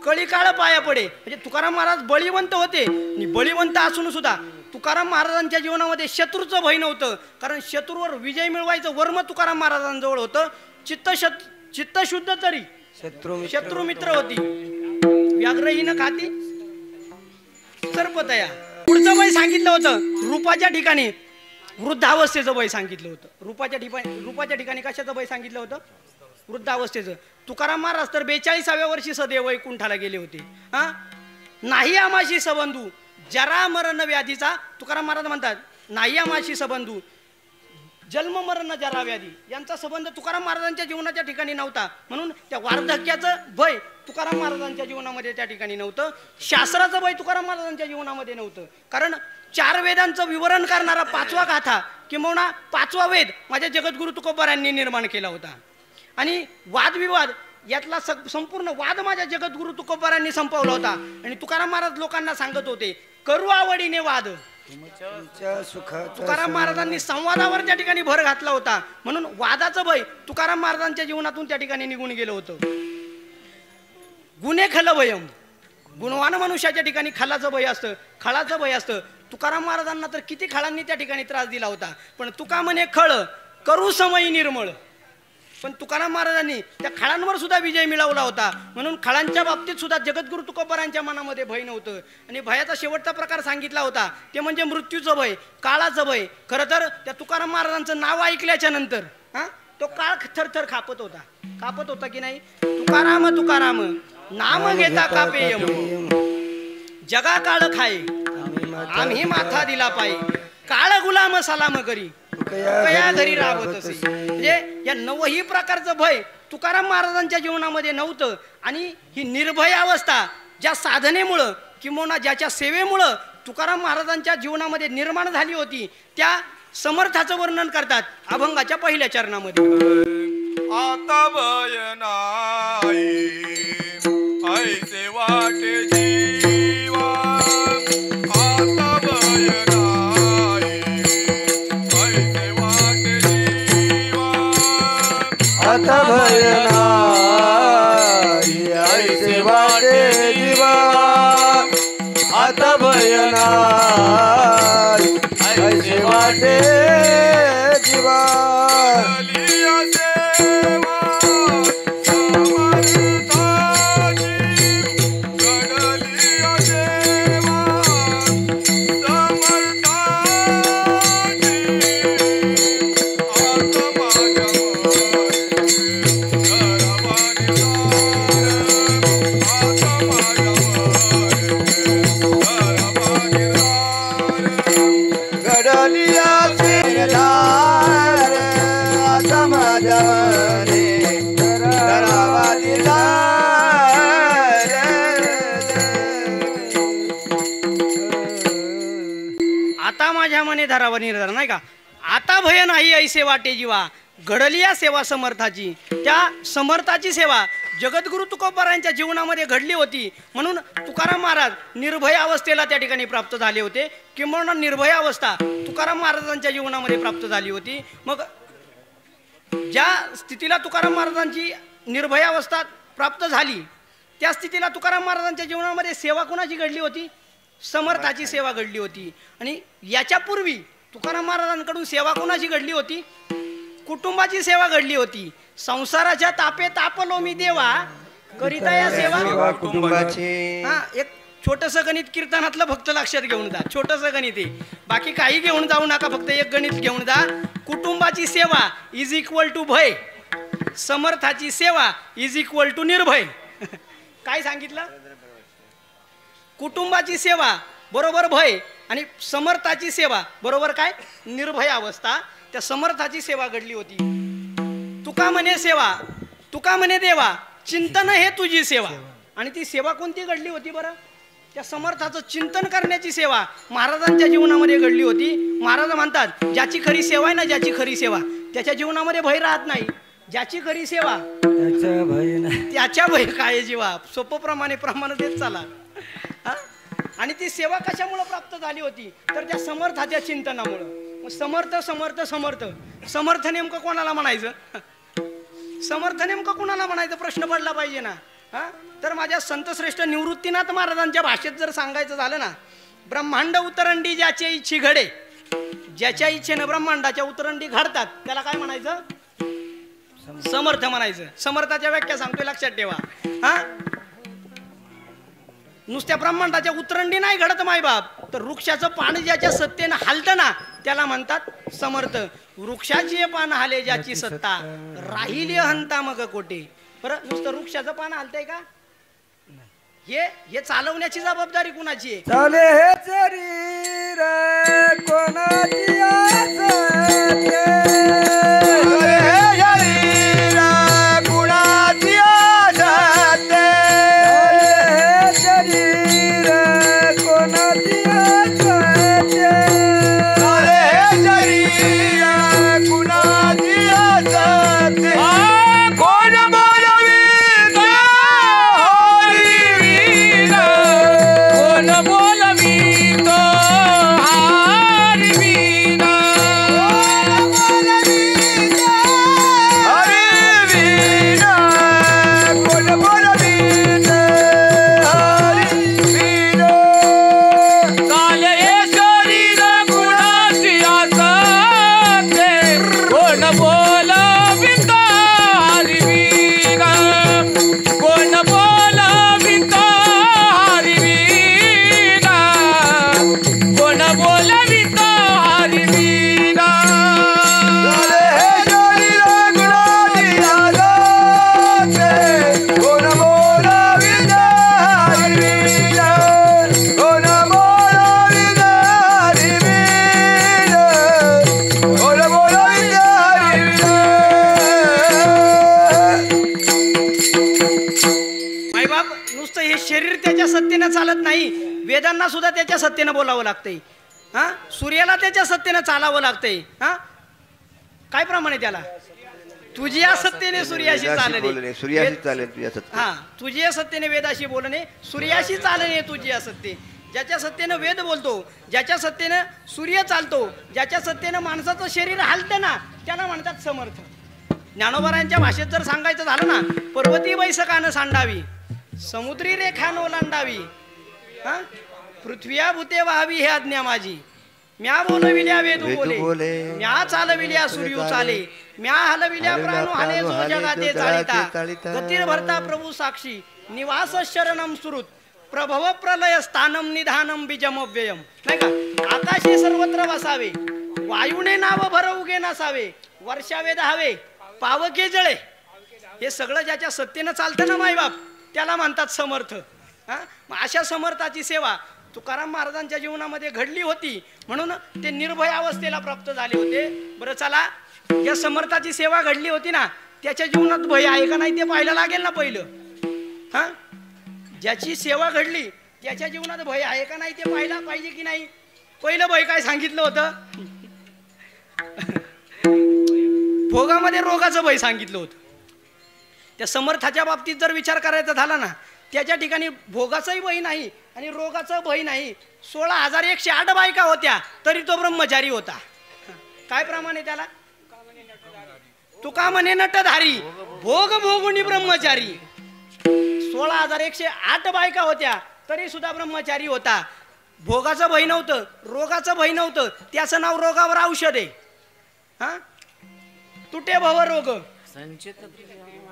कळी काळ पाया पडे. म्हणजे तुकाराम महाराज बळीवंत होते. आणि बळीवंत असून सुद्धा तुकाराम महाराजांच्या जीवनामध्ये शत्रूचं भय नव्हतं. कारण शत्रूवर विजय मिळवायचं वर्म तुकाराम महाराजांजवळ होतं. चित्त शुद्ध तरी शत्रू मित्र होती. व्याघ्रहीन खाती सर्पतया. पुढचं भय सांगितलं होतं रूपाच्या वृद्धावस्थेचं भय सांगितलं होतं. रूपाच्या ठिकाणी कशाचं भय सांगितलं होतं? वृद्धावस्थेचं. तुकाराम महाराज तर 42व्या वर्षी सदैव वैकुंठाला गेले होते. हा, नाही आमाशी सबंधू जरा मरण व्याधीचा तुकाराम महाराज म्हणतात, नाही आमाशी सबंधू जन्म मरण जरा व्याधी यांचा संबंध तुकाराम महाराजांच्या जीवनाच्या ठिकाणी नव्हता. म्हणून त्या वार्धक्याचं भय तुकाराम महाराजांच्या जीवनामध्ये त्या ठिकाणी नव्हतं. शास्त्राचं भय तुकाराम महाराजांच्या जीवनामध्ये नव्हतं. कारण 4 वेदांचं विवरण करणारा 5वा गाथा किंवा 5वा वेद माझ्या जगद्गुरु तुकोबारायांनी निर्माण केला होता. आणि वादविवाद यातला संपूर्ण वाद माझ्या जगद्गुरु तुकोबारायांनी संपवला होता. आणि तुकाराम महाराज लोकांना सांगत होते, करू आवडीने वाद. तुकाराम महाराजांनी संवादावर त्या ठिकाणी भर घातला होता. म्हणून वादाचं भय तुकाराम महाराजांच्या जीवनातून त्या ठिकाणी निघून गेलं होतं. गुन्हे खल भयम, गुणवान मनुष्याच्या ठिकाणी खलाचं भय असतं, खळाचं भय असतं. तुकाराम महाराजांना तर किती खळांनी त्या ठिकाणी त्रास दिला होता. पण तुका म्हणे खळ करू समयी निर्मळ. पण तुकाराम महाराजांनी त्या खळांवर सुद्धा विजय मिळवला होता. म्हणून खळांच्या बाबतीत सुद्धा जगद्गुरु तुकोबारायांच्या मनामध्ये भय नव्हतं. आणि भयाचा शेवटचा प्रकार सांगितला होता ते म्हणजे मृत्यूचं भय, काळाचं भय. खरं तर त्या तुकाराम महाराजांचं नाव ऐकल्याच्या नंतर तो काळ थरथर कापत होता की नाही. तुकाराम तुकाराम नाम घेता कापे यम, जगा काळ खाय आम्ही माथा दिला पायी, काळ गुलाम सलाम करी कया घरी राबत असे. म्हणजे या 9ही प्रकारचं भय तुकाराम महाराजांच्या जीवनामध्ये नव्हतं. आणि ही निर्भय अवस्था ज्या साधनेमुळं किंवा ज्याच्या सेवेमुळं तुकाराम महाराजांच्या जीवनामध्ये निर्माण झाली होती त्या समर्थाचं वर्णन करतात अभंगाच्या 1ल्या चरणामध्ये. आता भय नाही ऐसे वाटे जीवा, आता भय नाही ऐसे वाटे जीवा, आता भय नाही ऐसे वाटे जीवा, आता भय नाही ऐसे वाटे जीवा. आता माझ्या मने धरावा निर्धार नाही का. आता भय नाही ऐसे वाटे जीवा, घडली या सेवा समर्थाची. त्या समर्थाची सेवा जगद्गुरु तुकोबारायांच्या जीवनामध्ये घडली होती. म्हणून तुकाराम महाराज निर्भय अवस्थेला त्या ठिकाणी प्राप्त झाले होते. किंवा निर्भय अवस्था तुकाराम महाराजांच्या जीवनामध्ये प्राप्त झाली होती. मग ज्या स्थितीला तुकाराम महाराजांची निर्भय अवस्था प्राप्त झाली त्या स्थितीला तुकाराम महाराजांच्या जीवनामध्ये सेवा कोणाची घडली होती? समर्थाची सेवा घडली होती. आणि याच्यापूर्वी तुकाराम महाराजांकडून सेवा कोणाची घडली होती? कुटुंबाची सेवा घडली होती. संसाराच्या तापे तापलो मी देवा करिता या सेवा कुटुंबाची. हा, एक छोटस गणित कीर्तनातलं फक्त लक्षात घेऊन जा. छोटस गणित आहे, बाकी काही घेऊन जाऊ नका. फक्त एक गणित घेऊन जा. कुटुंबाची सेवा इज इक्वल टू भय, समर्थाची सेवा इज इक्वल टू निर्भय. काय सांगितलं? कुटुंबाची सेवा बरोबर भय आणि समर्थाची सेवा बरोबर काय? निर्भय अवस्था. त्या समर्थाची सेवा घडली होती. तुका म्हणे सेवा, तुका म्हणे देवा, चिंतन हे तुझी सेवा. आणि ती सेवा कोणती घडली होती बरं? त्या समर्थाचं चिंतन करण्याची सेवा महाराजांच्या जीवनामध्ये घडली होती. महाराज म्हणतात ज्याची खरी सेवा आहे ना, ज्याची खरी सेवा त्याच्या जीवनामध्ये भय राहत नाही. ज्याची खरी सेवा त्याच्या भय काय जीवा. सोपं प्रमाण देत चाला. आणि ती सेवा कशामुळे प्राप्त झाली होती? तर त्या समर्थाच्या चिंतनामुळं. समर्थ समर्थ समर्थ समर्थ नेमकं कोणाला म्हणायचं? समर्थ नेमकं कोणाला म्हणायचं प्रश्न पडला पाहिजे ना. तर माझ्या संतश्रेष्ठ निवृत्तीनाथ महाराजांच्या भाषेत जर सांगायचं झालं ना, ब्रह्मांड उतरंडी ज्याच्या इच्छी घडे, ज्याच्या इच्छेनं ब्रह्मांडाच्या उतरंडी घडतात त्याला काय म्हणायचं? समर्थ म्हणायचं. समर्थाच्या व्याख्या सांगतोय, लक्षात ठेवा. नुसत्या ब्रह्मांडाच्या उतरंडी नाही घडत मायबाप, तर वृक्षाचं पान ज्याच्या सत्तेनं हालतं ना त्याला म्हणतात समर्थ. वृक्षाची पान हाले ज्याची सत्ता, राहिली हंता मग कोटे. बरं, नुसतं वृक्षाचं पान हालतंय का? हे चालवण्याची जबाबदारी कुणाची आहे? चाले हे शरीर कोणाची आसते, चालत नाही. वेदांना सुद्धा त्याच्या सत्तेनं बोलावं लागतंय. हा, सूर्याला त्याच्या सत्तेनं चालावं लागतंय. हा, काय प्रमाणे त्याला तुझ्या सत्तेने सूर्याशी चालणे, सूर्याशी चालेल तुझ्या सत्ते. हा, तुझ्या सत्तेने वेदाशी बोलणे, सूर्याशी चालणे तुझ्या सत्ते. ज्याच्या सत्तेनं वेद बोलतो, ज्याच्या सत्तेनं सूर्य चालतो, ज्याच्या सत्तेनं माणसाचं शरीर हलतं ना त्याला म्हणतात समर्थ. ज्ञानोबारांच्या भाषेत जर सांगायचं झालं ना, पर्वती बैसकानं सांडावी, समुद्री रेखा ओलांडावी, हा, पृथ्व्या भूते व्हावी हे आज्ञा माझी. म्या बोलविल्या वेदू बोले, म्या चालविल्या सूर्यू चाले, म्या हलविल्या प्राणू हाले जो जगाते चालिता. गतीर भरता प्रभू साक्षी, निवास शरणम सुरुत, प्रभव प्रलय स्थानम निधानम बीजमव्ययम. नाही का, आकाशी सर्वत्र वसावे, वायूने नाव भर उगे नसावे, वर्षावे धावे, पावके जळे. हे सगळं ज्याच्या सत्तेनं चालतं ना मायबाप त्याला म्हणतात समर्थ. हा, अशा समर्थाची सेवा तुकाराम महाराजांच्या जीवनामध्ये घडली होती म्हणून ते निर्भय अवस्थेला प्राप्त झाले होते. बरं चला, या समर्थाची सेवा घडली होती ना, त्याच्या जीवनात भय आहे का नाही ते पाहायला लागेल ना पहिलं. हा, ज्याची सेवा घडली त्याच्या जीवनात भय आहे का नाही ते पाहायला पाहिजे की नाही. पहिलं भय काय सांगितलं होतं? भोगामध्ये रोगाचं भय सांगितलं होतं. त्या समर्थाच्या बाबतीत जर विचार करायचा झाला ना, त्याच्या ठिकाणी भोगाचाही भय नाही आणि रोगाचं भय नाही. 16,108 बायका होत्या तरी तो ब्रह्मचारी होता. काय प्रमाणे त्याला? तुका म्हणे नटधारी, भोग भोगुनी ब्रह्मचारी. 16,108 बायका होत्या तरी सुद्धा ब्रह्मचारी होता. भोगाचं भय नव्हतं, रोगाचं भय नव्हतं. त्याचं नाव रोगावर औषध आहे. हा, तुटे भव रोग,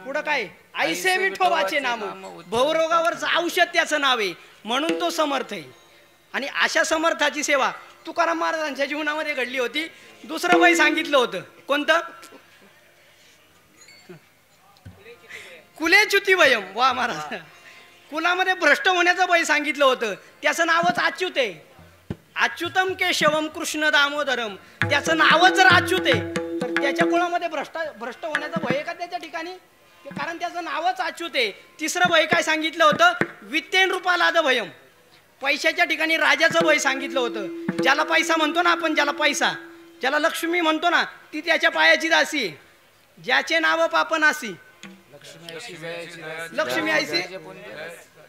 पुढं काय ऐसे विठोबाचे नाम, भवरोगावरचं औषध त्याचं नाव आहे म्हणून तो समर्थ आहे. आणि अशा समर्थाची सेवा तुकाराम महाराजांच्या जीवनामध्ये घडली होती. दुसरं वय सांगितलं होतं कोणतं? कुलेच्युती वयम. वा महाराज, कुलामध्ये भ्रष्ट होण्याचं वय सांगितलं होतं. त्याचं नावच अच्युत आहे. अच्युतम केशवम कृष्ण दामोदरम. त्याचं नावच जर अच्युत आहे तर त्याच्या कुळामध्ये भ्रष्ट होण्याचं भय का त्याच्या ठिकाणी? कारण त्याचं नावच अच्युत आहे. तिसरं भय काय सांगितलं होतं? वित्तेन रूपालाद भयम. पैशाच्या ठिकाणी राजाचं भय सांगितलं होतं. ज्याला पैसा म्हणतो ना आपण, ज्याला पैसा, ज्याला लक्ष्मी म्हणतो ना, ती त्याच्या पायाची दासी आहे. ज्याचे नाव पापनासी, लक्ष्मी आईसी,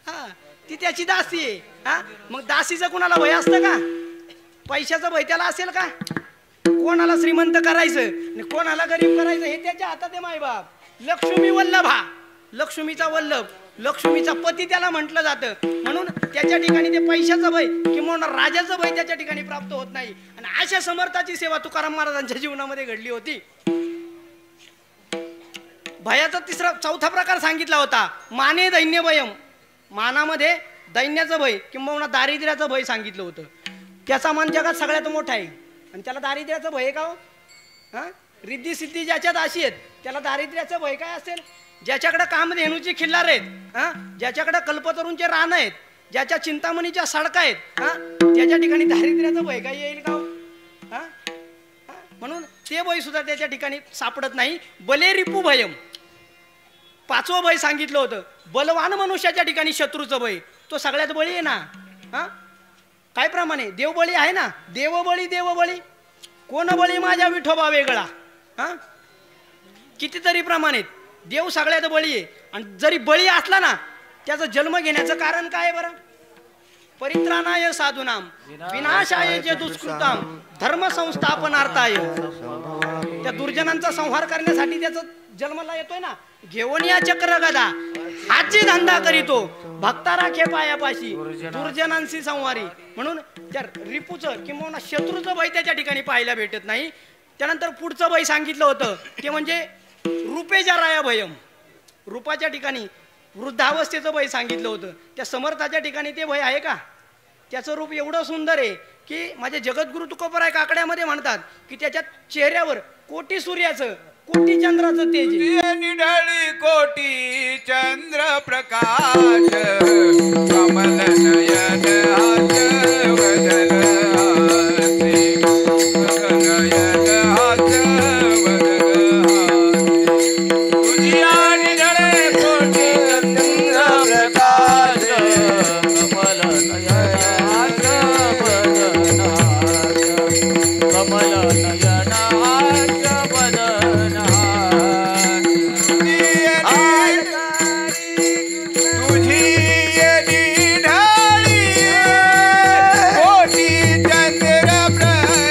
हा, ती त्याची दासी आहे. हा, मग दासीचं कुणाला भय असतं का? पैशाचं भय त्याला असेल का? कोणाला श्रीमंत करायचं आणि कोणाला गरीब करायचं हे त्याच्या हातात आहे मायबाप. लक्ष्मी वल्लभा, लक्ष्मीचा वल्लभ, लक्ष्मीचा पती त्याला म्हटलं जातं. म्हणून त्याच्या ठिकाणी ते पैशाचं भय किंवा राजाचं भय त्याच्या ठिकाणी प्राप्त होत नाही. आणि अशा समर्थाची सेवा तुकाराम महाराजांच्या जीवनामध्ये घडली होती. भयाचा चौथा प्रकार सांगितला होता, माने दैन्य भयम. मानामध्ये दैन्याचं भय किंबहुना दारिद्र्याचं भय सांगितलं होतं. त्याचा मान जगात सगळ्यात मोठा आहे आणि त्याला दारिद्र्याचं भय का हो? हा, रिद्धी सिद्धी ज्याच्यात अशी आहेत त्याला दारिद्र्याचं भय काय असेल? ज्याच्याकडे कामधेनूची खिल्लार आहेत, हा, ज्याच्याकडे कल्पतरूंचे रान आहेत, ज्याच्या चिंतामणीच्या सडका आहेत, हा, त्याच्या ठिकाणी दारिद्र्याचं भय काय येईल का हो? हा, म्हणून ते भय सुद्धा त्याच्या ठिकाणी सापडत नाही. बले रिपू भयम, पाचवं भय सांगितलं होतं. बलवान मनुष्याच्या ठिकाणी शत्रूचं भय, तो सगळ्यात बळी आहे ना. हा, काय प्रमाणे देवबळी आहे ना, देवबळी देवबळी, कोण बळी माझ्या विठोबा वेगळा. हा, कितीतरी प्रमाणित देव सगळ्यात बळी आहे. आणि जरी बळी असला ना, त्याचा जन्म घेण्याचं कारण काय बरं? परित्राणाय साधूनाम विनाशाय जे दुष्कृताम धर्म संस्थापनार्थाय. त्या दुर्जनांचा संहार करण्यासाठी त्याचा जन्माला येतोय ना. घेऊन या चक्र गदा हाची धंदा करीतो, भक्ता राखे पायापाशी दुर्जनांशी संवारी. म्हणून त्या रिपूचं किंवा शत्रूचं भय त्याच्या ठिकाणी पाहायला भेटत नाही. त्यानंतर पुढचं भय सांगितलं होतं ते म्हणजे रूपेजा राया भयम, रूपाच्या ठिकाणी वृद्धावस्थेचं भय सांगितलं होतं. त्या समर्थाच्या ठिकाणी ते भय आहे का? त्याचं रूप एवढं सुंदर आहे की माझे जगद्गुरु तुकोबराय काकड्यामध्ये म्हणतात की त्याच्या चेहऱ्यावर कोटी सूर्याचं कोटी चंद्राचं तेज आहे. निढळी कोटी चंद्र प्रकाश कमल नयन हास वदन हासी, नयन हास वदन हासी. तुझिया निढळे कोटी चंद्र प्रकाश कमल नयन हास वदन हास, कमल नयन हास वदन हास. तुझी निढाळी कोटी चंद्र प्रकाश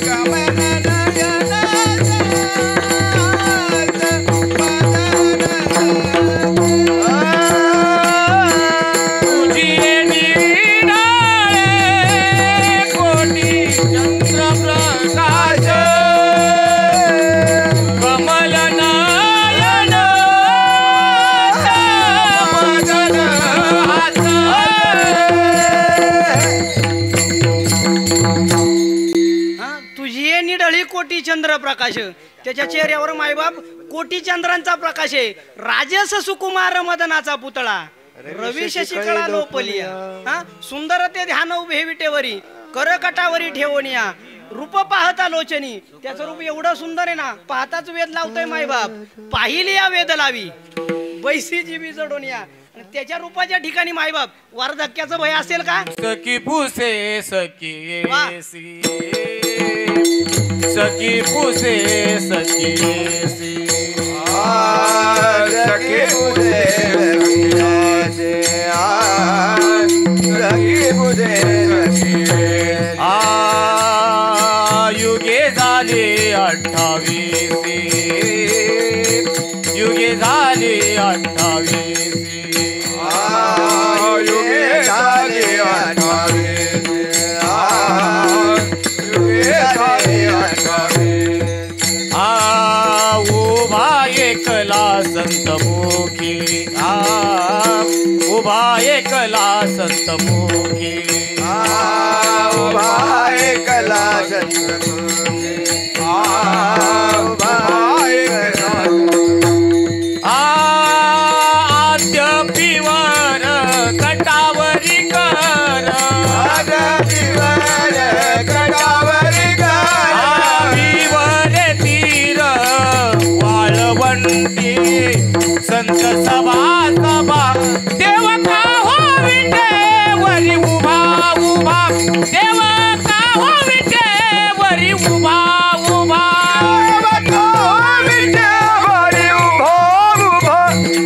कमल नयन तुझी निढाळे कोटी चंद्र प्रकाश कमल नयन वदन हास. हा, तुझी ये निढळी कोटी चंद्र प्रकाश. त्याच्या चेहऱ्यावर मायबाप कोटी चंद्रांचा प्रकाश आहे. राजस सुकुमार मदनाचा पुतळा रवी शशिकळा लोपलिया. हा, सुंदर ते ध्यान उभे विटेवरी करकटावरी ठेवूनिया रूप पाहता लोचनी. त्याचं रूप एवढं सुंदर आहे ना, पाहताच वेद लावतोय मायबाप. पाहिली या वेद लावी बैसी जीवी जडून या. आणि त्याच्या रूपाच्या ठिकाणी मायबाप वारधक्क्याचं भय असेल का? सखी पुसे सखी वा. सी, सखी पुसे सखी सी. सखी पुजे सखी पुजे युगे झाले 28, युगे झाले 28, युगे झाले 28, युगे झाले 28. उभा एकला संतमुखी, उभा एकला संतमुखी, उभा एकला संतमुखी, उभा एकला आद्यपिवर कटावरी कर, आद्यपिवर कटावरी कर, विवर तीर वाळवंटी संत सभा सभा देव का हो विटेवरी उभा उभा, देव का हो विटेवरी उभा उभा, विटेवरी उभा उभा,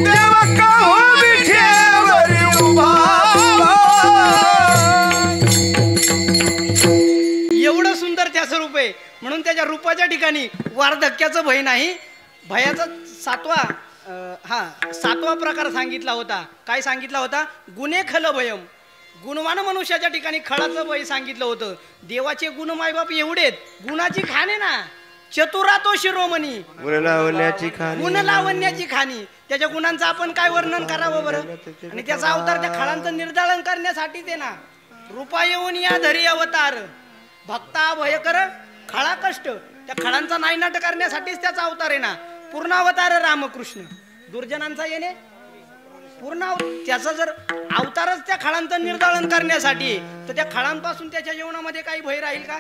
देव का हो विटेवरी उभा. एवढं सुंदर त्याचं रूप आहे. म्हणून त्याच्या रूपाच्या ठिकाणी वार्धक्याचं भय नाही. भयाचा सातवा प्रकार सांगितला होता. काय सांगितला होता? गुन्हे खल भयम. गुणवान मनुष्याच्या ठिकाणी खळाचं भय सांगितलं होतं. देवाचे गुण मायबाप एवढेत, गुणाची खाण आहे ना, चतुरा तो शिरोमणी, गुण लावण्याची खाणी, गुण लावण्याची खाणी. त्याच्या गुणांचं आपण काय वर्णन करावं बरं? आणि त्याचा अवतार त्या खळांचं निर्दालन करण्यासाठीच आहे ना. रूपा येऊन या धरी अवतार, भक्ता भयकर खळा कष्ट. त्या खळांचा नायनाट करण्यासाठीच त्याचा अवतार आहे ना. पूर्ण अवतार रामकृष्ण, दुर्जनांचा येणे पूर्ण. त्याचा जर अवतारच त्या खळांचं निर्दालन करण्यासाठी, तर त्या खळांपासून त्याच्या जीवनामध्ये काही भय राहील का?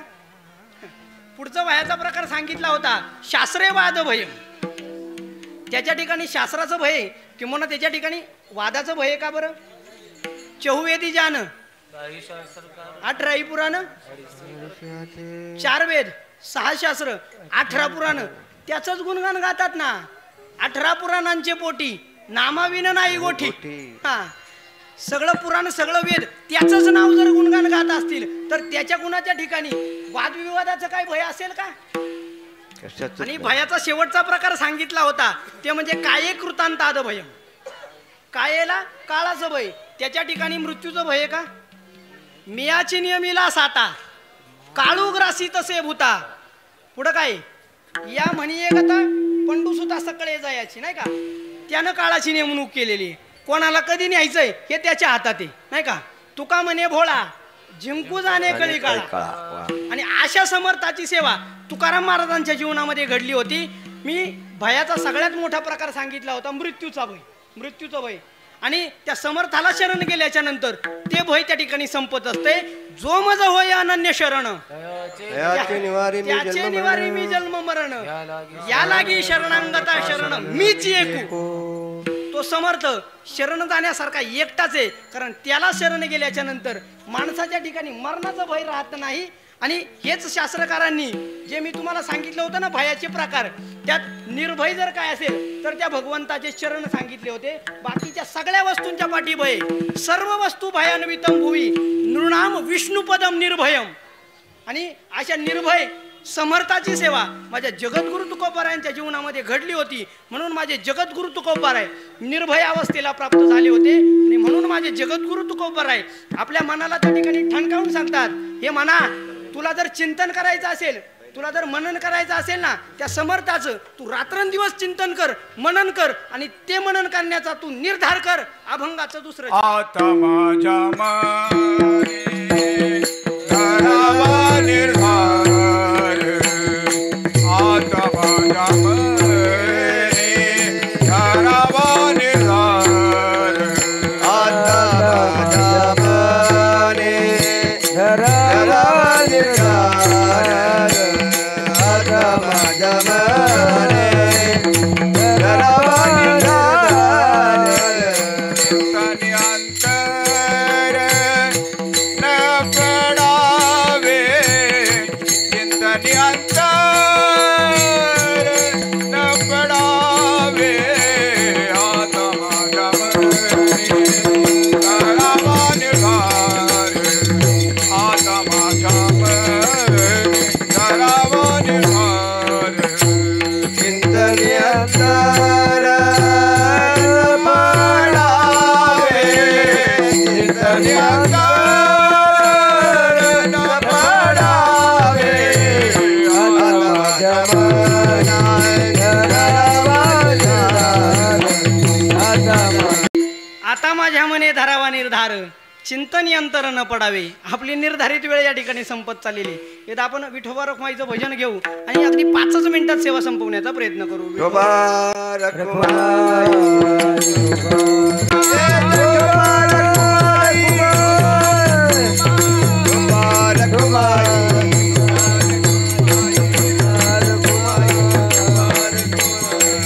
पुढचा भयाचा प्रकार सांगितला होता, शास्त्रे वाद भय. त्याच्या ठिकाणी शास्त्राचं भय किंवा त्याच्या ठिकाणी वादाचं भय का बरं? चहुवेदी जान, 18 पुराण, 4 वेद, 6 शास्त्र, 18 पुराण, त्याचंच गुणगान गातात ना. 18 पुराणांचे पोटी नामाविन नाही गोठी. हा, सगळं पुराण सगळं वेद त्याचंच नाव जर गुणगान गात असतील, तर त्याच्या गुणाच्या ठिकाणी वादविवादाचं काय भय असेल का? आणि भयाचा शेवटचा प्रकार सांगितला होता, ते म्हणजे काये कृतांताद भयम. कायेला काळाचं भय, त्याच्या ठिकाणी मृत्यूचं भय का? मियाची नियमिला साता, काळू ग्रासी तसे भूता. पुढं काय? या म्हणी एक आता पंडूसुता सकळे जायची नाही का. त्यानं काळाची नेमणूक केलेली. कोणाला कधी न्यायचंय हे त्याच्या हातात आहे नाही का. तुका म्हणे भोळा, जिंकू जाणे कळी काळा. आणि अशा समर्थाची सेवा तुकाराम महाराजांच्या जीवनामध्ये घडली होती. मी भयाचा सगळ्यात मोठा प्रकार सांगितला होता, मृत्यूचा भय. मृत्यूचा भय आणि त्या समर्थाला शरण गेल्याच्या नंतर ते भय त्या ठिकाणी संपत असते. जो मज होय अनन्य शरण, त्याचे निवारी मी जन्म मरण, या लागी शरणांगता शरण मीच एकू. तो समर्थ शरण जाण्यासारखा एकटाच आहे, कारण त्याला शरण गेल्याच्या नंतर माणसाच्या ठिकाणी मरणाचं भय राहत नाही. आणि हेच शास्त्रकारांनी जे मी तुम्हाला सांगितलं होतं ना भयाचे प्रकार, त्यात निर्भय जर काय असेल तर त्या भगवंताचे चरण सांगितले होते. बाकीच्या सगळ्या वस्तूंच्या पाठी भय. सर्व वस्तू भयान्वितम भुवी नृणाम विष्णुपदम निर्भयम. आणि अशा निर्भय समर्थाची सेवा माझ्या जगद्गुरु तुकोबारायांच्या जीवनामध्ये घडली होती. म्हणून माझे जगद्गुरु तुकोबाराय निर्भय अवस्थेला प्राप्त झाले होते. आणि म्हणून माझे जगद्गुरु तुकोबाराय आपल्या मनाला त्या ठिकाणी ठणकावून सांगतात, हे मना, तुला जर चिंतन करायचं असेल, तुला जर मनन करायचं असेल ना त्या समर्थाचं, तू रात्रंदिवस चिंतन कर, मनन कर. आणि ते मनन करण्याचा तू निर्धार कर. अभंगाचं दुसरं आता माझ्या मने धरावा निर्धार, आता माझ्या मने धरावा निर्धार, आता माझ्या मने धरावा निर्धार, आता माझ्या मने धरावा निर्धार. चिंतनी अंतर न पडावे, चिंतनी अंतर न पडावे, आता माझ्या मने धरावा निर्धार, आता माझ्या मने धरावा निर्धार. चिंतनी अंतर पडावे, चिंतनी अंतर न पडावे, आता माझ्या मनात धरावा निर्धार, आता माझ्या मने धरावा निर्धार, चिंतन अंतर न पडावे. आपली निर्धारित वेळ या ठिकाणी संपत चाललेली. येत आपण विठोबा रखुमाईचं भजन घेऊ आणि अगदी 5च मिनिटात सेवा संपवण्याचा प्रयत्न करू. विठोबा रखुमाई,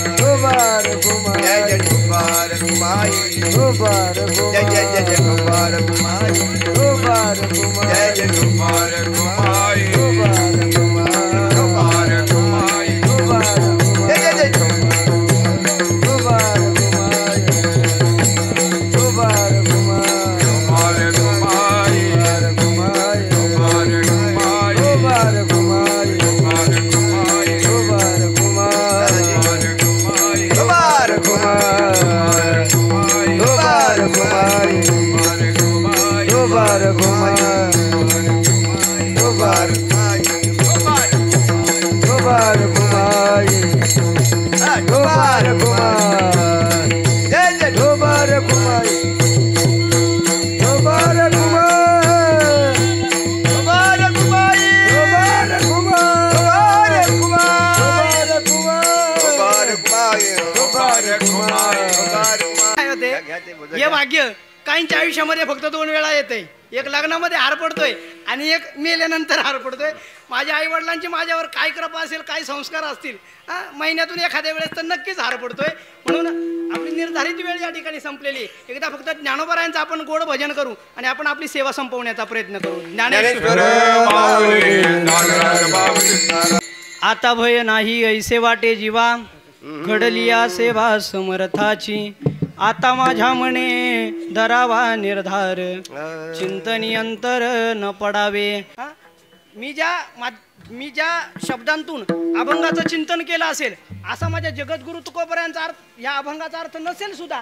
विठोबा रखुमाई, विठोबा रखुमाई, जय जय विठोबा रखुमाई, जय जय जय विठोबा रखुमाई, जय जय विठोबा रखुमाई, विठोबा रखुमाई, जय जय जय विठोबा घुमाय दुपार घुमाय दुपार काय होते हे भाग्य काहींच्या आयुष्यामध्ये फक्त 2 वेळा येते. एक लग्नामध्ये हार पडतोय आणि एक मेल्यानंतर हार पडतोय. माझ्या आई वडिलांची माझ्यावर काय कृपा असेल, काय संस्कार असतील, महिन्यातून एखाद्या वेळेस तर नक्कीच हार पडतोय. म्हणून आपली निर्धारित वेळ या ठिकाणी संपलेली. एकदा फक्त ज्ञानोबरायांचं आपण गोड भजन करू आणि आपण आपली सेवा संपवण्याचा प्रयत्न करू. ज्ञानेश्वर माऊली ज्ञानराज बाबू. आता भय नाही ऐसे वाटे जीवा, घडली या सेवा समर्थाची. आता माझ्या मने धरावा निर्धार, चिंतनी अंतर न पडावे. मी ज्या शब्दांतून अभंगाचं चिंतन केलं असेल असा माझ्या जगद्गुरु तुकोबरायांचा अर्थ या अभंगाचा अर्थ नसेल सुद्धा,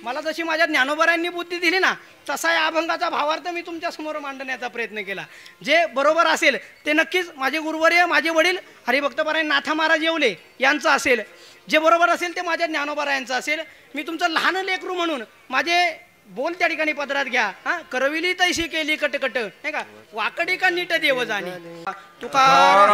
मला जशी माझ्या ज्ञानोबरायांनी बुद्धी दिली ना तसा या अभंगाचा भावार्थ मी तुमच्या समोर मांडण्याचा प्रयत्न केला. जे बरोबर असेल ते नक्कीच माझे गुरुवर्य माझे वडील हरिभक्तपरायण नाथा महाराज येवले यांचं असेल. जे बरोबर असेल ते माझ्या ज्ञानोबरायांचं असेल. मी तुमचं लहान लेकरू म्हणून माझे बोल त्या ठिकाणी पदरात घ्या. करविली तैशी केली कटकट, नाही का, वाकडी का नीट देव जाणे. तुकार